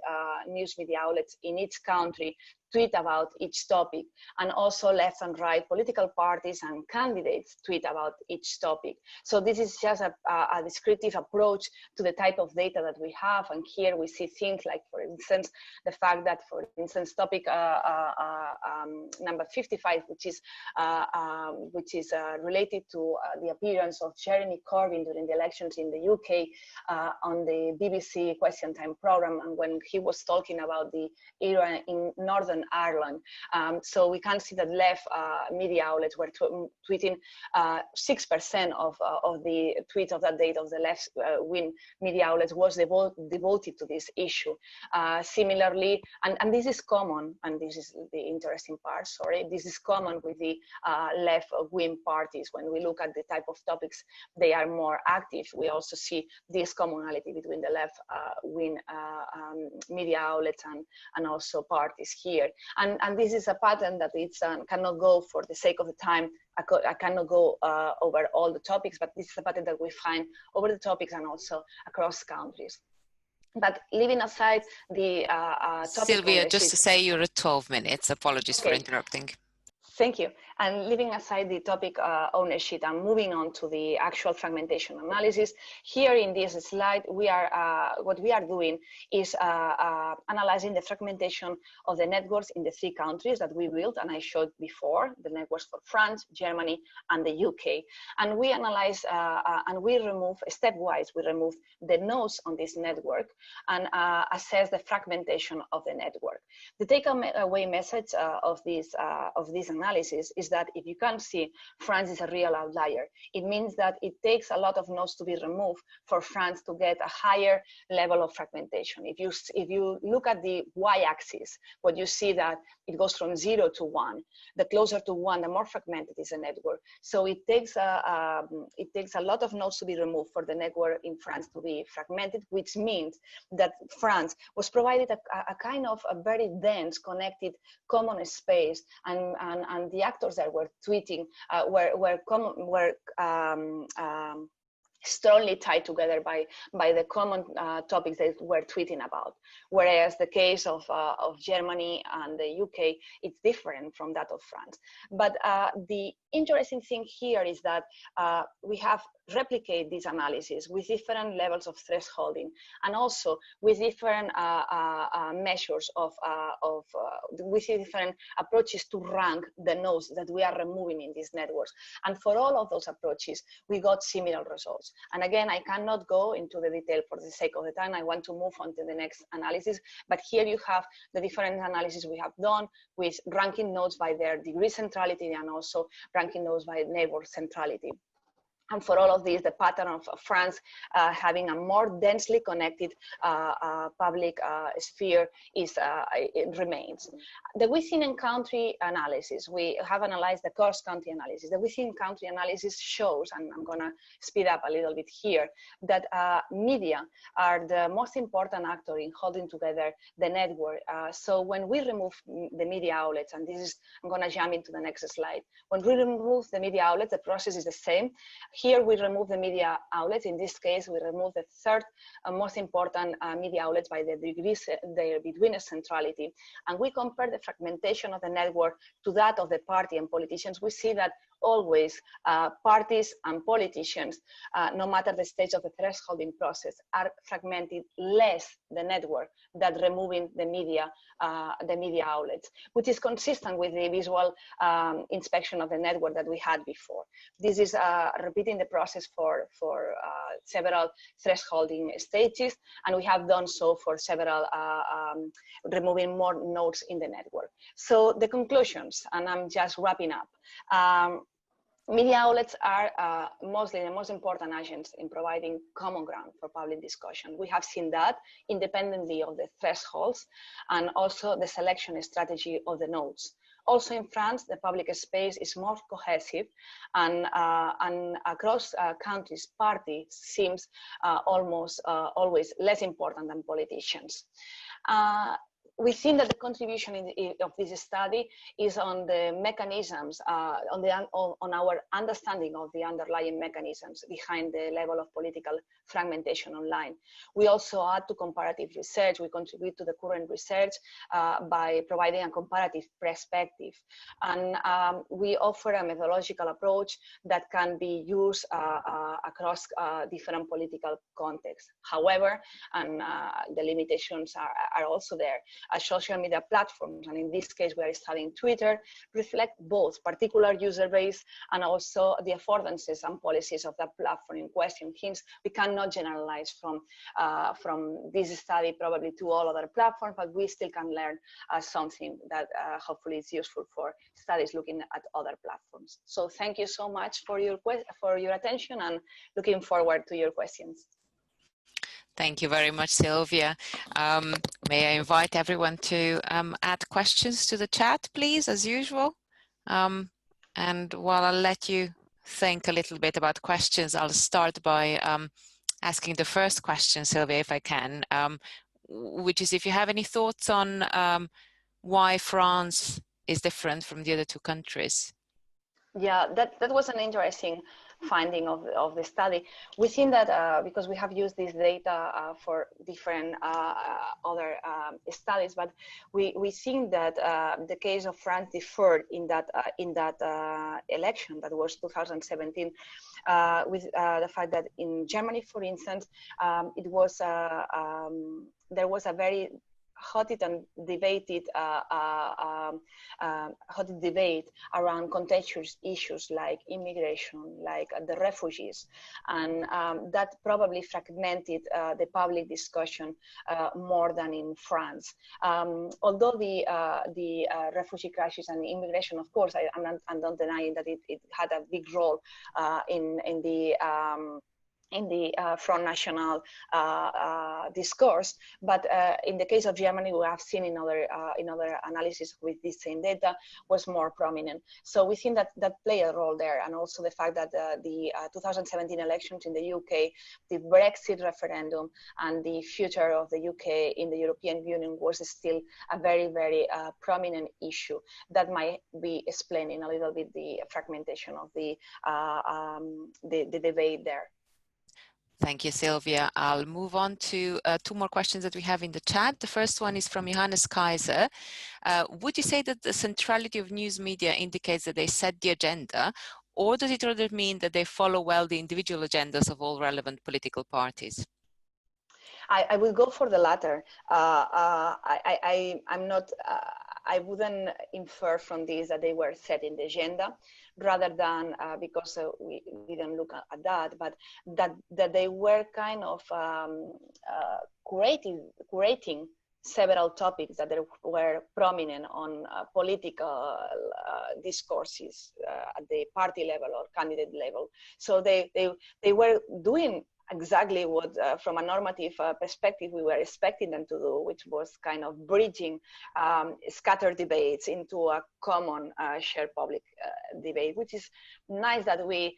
Speaker 6: news media outlets in each country tweet about each topic, and also left and right political parties and candidates tweet about each topic. So this is just a descriptive approach to the type of data that we have, and here we see things like, for instance, the fact that, for instance, topic number 55, which is related to the appearance of Jeremy Corbyn during the elections in the UK on the BBC Question Time program, and when he was talking about the era in Northern Ireland. So we can see that left media outlets were tweeting 6% of the tweets of that date of the left wing media outlets was devoted to this issue. Similarly, and this is common, and this is the interesting part, sorry, this is common with the left wing parties. When we look at the type of topics they are more active, we also see this commonality between the left wing media outlets and also parties here. And this is a pattern that it's cannot go, for the sake of the time, I cannot go over all the topics, but this is a pattern that we find over the topics and also across countries. But leaving aside the topic
Speaker 2: Sylvia, just to say you're at 12 minutes. Apologies for interrupting.
Speaker 6: Thank you. And leaving aside the topic ownership and moving on to the actual fragmentation analysis, here in this slide, we are what we are doing is analyzing the fragmentation of the networks in the three countries that we built, and I showed before, the networks for France, Germany, and the UK. And we analyze and we remove, stepwise, we remove the nodes on this network and assess the fragmentation of the network. The takeaway message of this analysis is that if you can see, France is a real outlier. It means that it takes a lot of nodes to be removed for France to get a higher level of fragmentation. If you look at the y-axis, what you see that it goes from 0 to 1. The closer to 1, the more fragmented is the network. So it takes a lot of nodes to be removed for the network in France to be fragmented, which means that France was provided a kind of a very dense, connected, common space, and the actors that were tweeting were strongly tied together by the common topics they were tweeting about. Whereas the case of Germany and the UK, it's different from that of France. But the interesting thing here is that we have replicate this analysis with different levels of thresholding, and also with different measures with different approaches to rank the nodes that we are removing in these networks. And for all of those approaches, we got similar results. And again, I cannot go into the detail for the sake of the time. I want to move on to the next analysis. But here you have the different analysis we have done with ranking nodes by their degree centrality and also ranking nodes by neighbor centrality. And for all of this, the pattern of France having a more densely connected public sphere it remains. The within-country analysis, we have analyzed the cross-country analysis. The within-country analysis shows, and I'm going to speed up a little bit here, that media are the most important actor in holding together the network. So when we remove the media outlets, and this is, I'm going to jump into the next slide. When we remove the media outlets, the process is the same. Here we remove the media outlets. In this case, we remove the third most important media outlets by the degrees between centrality. And we compare the fragmentation of the network to that of the party and politicians. We see that always parties and politicians, no matter the stage of the thresholding process, are fragmented less the network than removing the media outlets, which is consistent with the visual inspection of the network that we had before. This is repeating the process for several thresholding stages, and we have done so for several removing more nodes in the network. So the conclusions, and I'm just wrapping up. Media outlets are mostly the most important agents in providing common ground for public discussion. We have seen that independently of the thresholds and also the selection strategy of the nodes. Also in France, the public space is more cohesive, and across countries, party seems almost always less important than politicians. We think that the contribution of this study is on the mechanisms, on our understanding of the underlying mechanisms behind the level of political fragmentation online. We also add to comparative research. We contribute to the current research by providing a comparative perspective. And we offer a methodological approach that can be used across different political contexts. However, and the limitations are also there. Social media platforms, and in this case we are studying Twitter, reflect both particular user base and also the affordances and policies of the platform in question. Hence, we cannot generalize from this study probably to all other platforms, but we still can learn something that hopefully is useful for studies looking at other platforms. So thank you so much for your attention, and looking forward to your questions.
Speaker 2: Thank you very much, Sylvia. May I invite everyone to add questions to the chat, please, as usual. And while I'll let you think a little bit about questions, I'll start by asking the first question, Sylvia, if I can, which is if you have any thoughts on why France is different from the other two countries.
Speaker 6: Yeah, that was an interesting finding of the study. We think that because we have used this data for different other studies, but we think that the case of France differed in that election that was 2017, with the fact that in Germany, for instance, it was there was a very hotted and debated debate around contentious issues like immigration, like the refugees, and that probably fragmented the public discussion more than in France. Although the refugee crisis and immigration, of course, I'm not denying that it had a big role in the Front National discourse, but in the case of Germany, we have seen in other analysis with this same data was more prominent. So we think that played a role there, and also the fact that the 2017 elections in the UK, the Brexit referendum, and the future of the UK in the European Union was still a very, very prominent issue that might be explaining a little bit the fragmentation of the debate there.
Speaker 2: Thank you, Sylvia. I'll move on to two more questions that we have in the chat. The first one is from Johannes Kaiser. Would you say that the centrality of news media indicates that they set the agenda, or does it rather mean that they follow well the individual agendas of all relevant political parties?
Speaker 6: I will go for the latter. I'm not. I wouldn't infer from this that they were setting the agenda, rather than because we didn't look at that, but that they were kind of curating several topics that were prominent on political discourses at the party level or candidate level. So they were doing exactly what, from a normative perspective, we were expecting them to do, which was kind of bridging scattered debates into a common shared public debate, which is nice that we,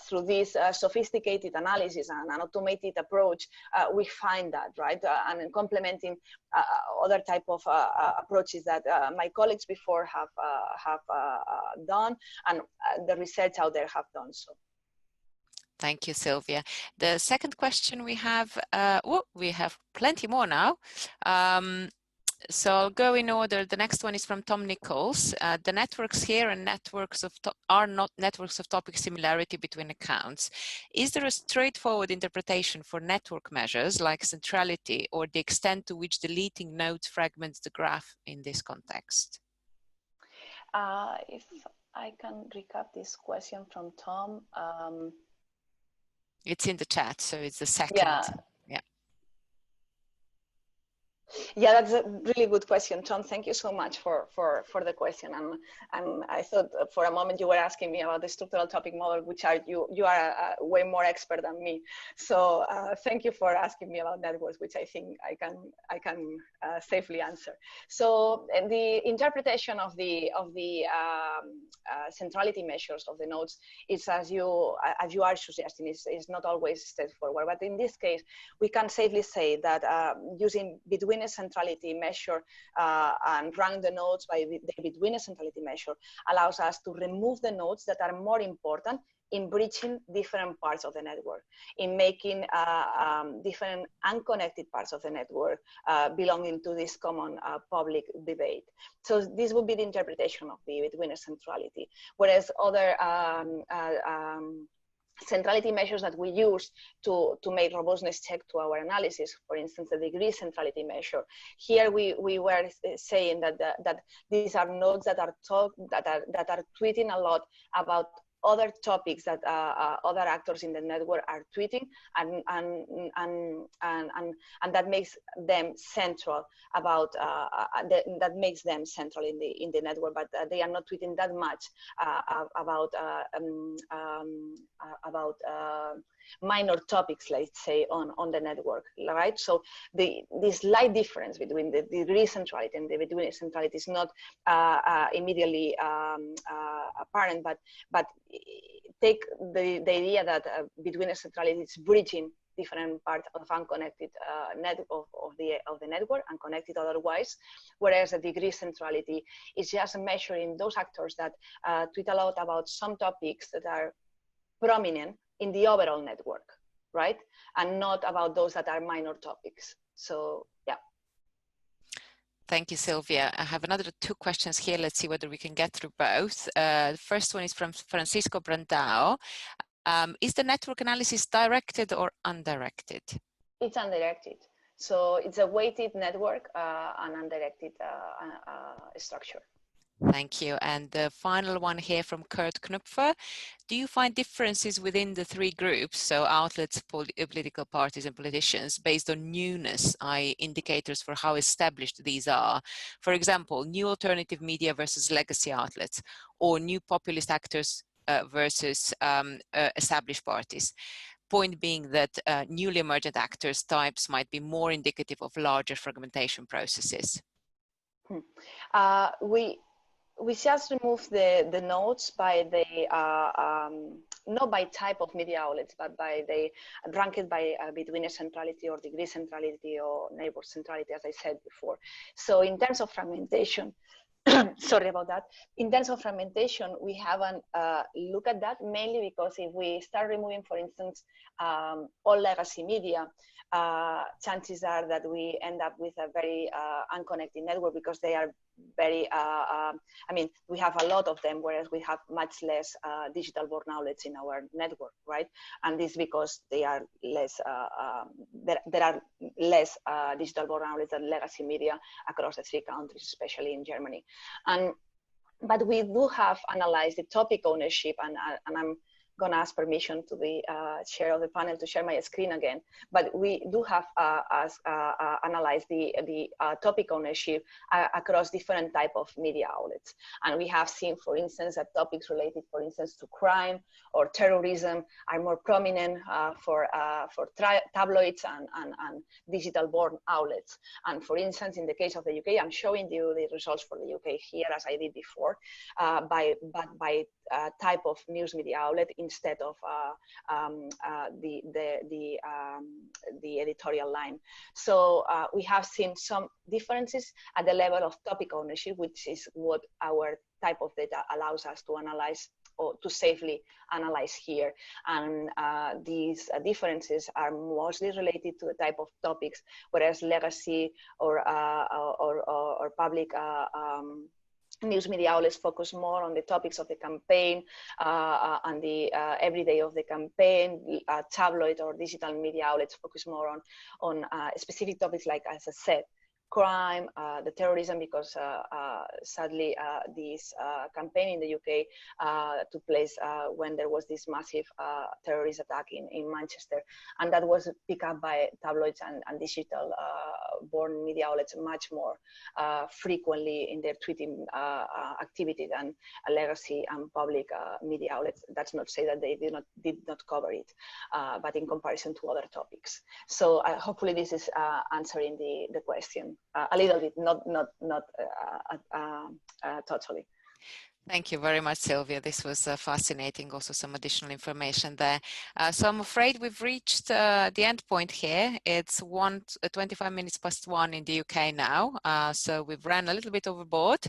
Speaker 6: through this sophisticated analysis and an automated approach, we find that, right? And complementing other type of approaches that my colleagues before have done, and the research out there have done so.
Speaker 2: Thank you, Sylvia. The second question we have, we have plenty more now. So I'll go in order. The next one is from Tom Nichols. The networks here and networks of are not networks of topic similarity between accounts. Is there a straightforward interpretation for network measures like centrality or the extent to which deleting nodes fragments the graph in this context?
Speaker 6: If I can recap this question from Tom.
Speaker 2: It's in the chat, so it's the second.
Speaker 6: Yeah, that's a really good question, Tom. Thank you so much for the question. And I thought for a moment you were asking me about the structural topic model, which you are way more expert than me. So thank you for asking me about networks, which I think I can safely answer. So the interpretation of the centrality measures of the nodes is, as you are suggesting, is not always straightforward. But in this case, we can safely say that using between a centrality measure and rank the nodes by the between a centrality measure allows us to remove the nodes that are more important in bridging different parts of the network, in making different unconnected parts of the network belonging to this common public debate. So this would be the interpretation of the between a centrality, whereas other centrality measures that we use to make robustness check to our analysis, for instance, the degree centrality measure. Here we were saying that these are nodes that are tweeting a lot about other topics that other actors in the network are tweeting, and that makes them central about that makes them central in the network, but they are not tweeting that much about minor topics, let's say, on the network, right? So the slight difference between the degree centrality and the between centrality is not immediately apparent, but take the idea that between centrality is bridging different parts of unconnected of the network, unconnected otherwise, whereas the degree centrality is just measuring those actors that tweet a lot about some topics that are prominent in the overall network, right? And not about those that are minor topics. So, yeah.
Speaker 2: Thank you, Sylvia. I have another 2 questions here. Let's see whether we can get through both. The first one is from Francisco Brandao. Is the network analysis directed or undirected?
Speaker 6: It's undirected. So it's a weighted network, an undirected structure.
Speaker 2: Thank you. And the final one here from Kurt Knupfer. Do you find differences within the 3 groups, so outlets, political parties and politicians, based on newness, i.e. indicators for how established these are? For example, new alternative media versus legacy outlets, or new populist actors versus established parties? Point being that newly emergent actors types might be more indicative of larger fragmentation processes.
Speaker 6: We just remove the nodes by the not by type of media outlets, but by the ranked by between a centrality or degree centrality or neighbor centrality, as I said before. So in terms of fragmentation, sorry about that. In terms of fragmentation, we haven't looked at that, mainly because if we start removing, for instance, all legacy media, chances are that we end up with a very unconnected network, because they are very, I mean, we have a lot of them, whereas we have much less digital born outlets in our network, right? And this because they are less, there are less digital born outlets than legacy media across the 3 countries, especially in Germany. But we do have analyzed the topic ownership, and going to ask permission to the chair of the panel to share my screen again. But we do have analyzed the topic ownership across different type of media outlets. And we have seen, for instance, that topics related, for instance, to crime or terrorism are more prominent for tabloids and digital-born outlets. And for instance, in the case of the UK, I'm showing you the results for the UK here, as I did before, by type of news media outlet instead of the editorial line. So we have seen some differences at the level of topic ownership, which is what our type of data allows us to analyze or to safely analyze here. And these differences are mostly related to the type of topics, whereas legacy or public news media outlets focus more on the topics of the campaign and the everyday of the campaign. Tabloid or digital media outlets focus more on specific topics like, as I said, crime, the terrorism, because sadly this campaign in the UK took place when there was this massive terrorist attack in Manchester, and that was picked up by tabloids and digital born media outlets much more frequently in their tweeting activity than a legacy and public media outlets. That's not to say that they did not cover it, but in comparison to other topics. So hopefully this is answering the question. A little bit, not totally.
Speaker 2: Thank you very much, Sylvia. This was fascinating. Also some additional information there. So I'm afraid we've reached the end point here. It's 25 minutes past 1 in the UK now. So we've ran a little bit overboard.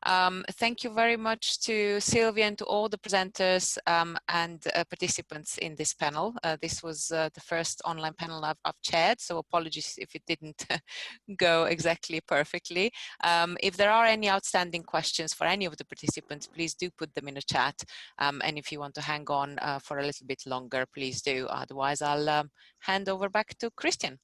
Speaker 2: Thank you very much to Sylvia and to all the presenters and participants in this panel. This was the first online panel I've chaired, so apologies if it didn't go exactly perfectly. If there are any outstanding questions for any of the participants, please do put them in the chat. And if you want to hang on for a little bit longer, please do. Otherwise, I'll hand over back to Christian.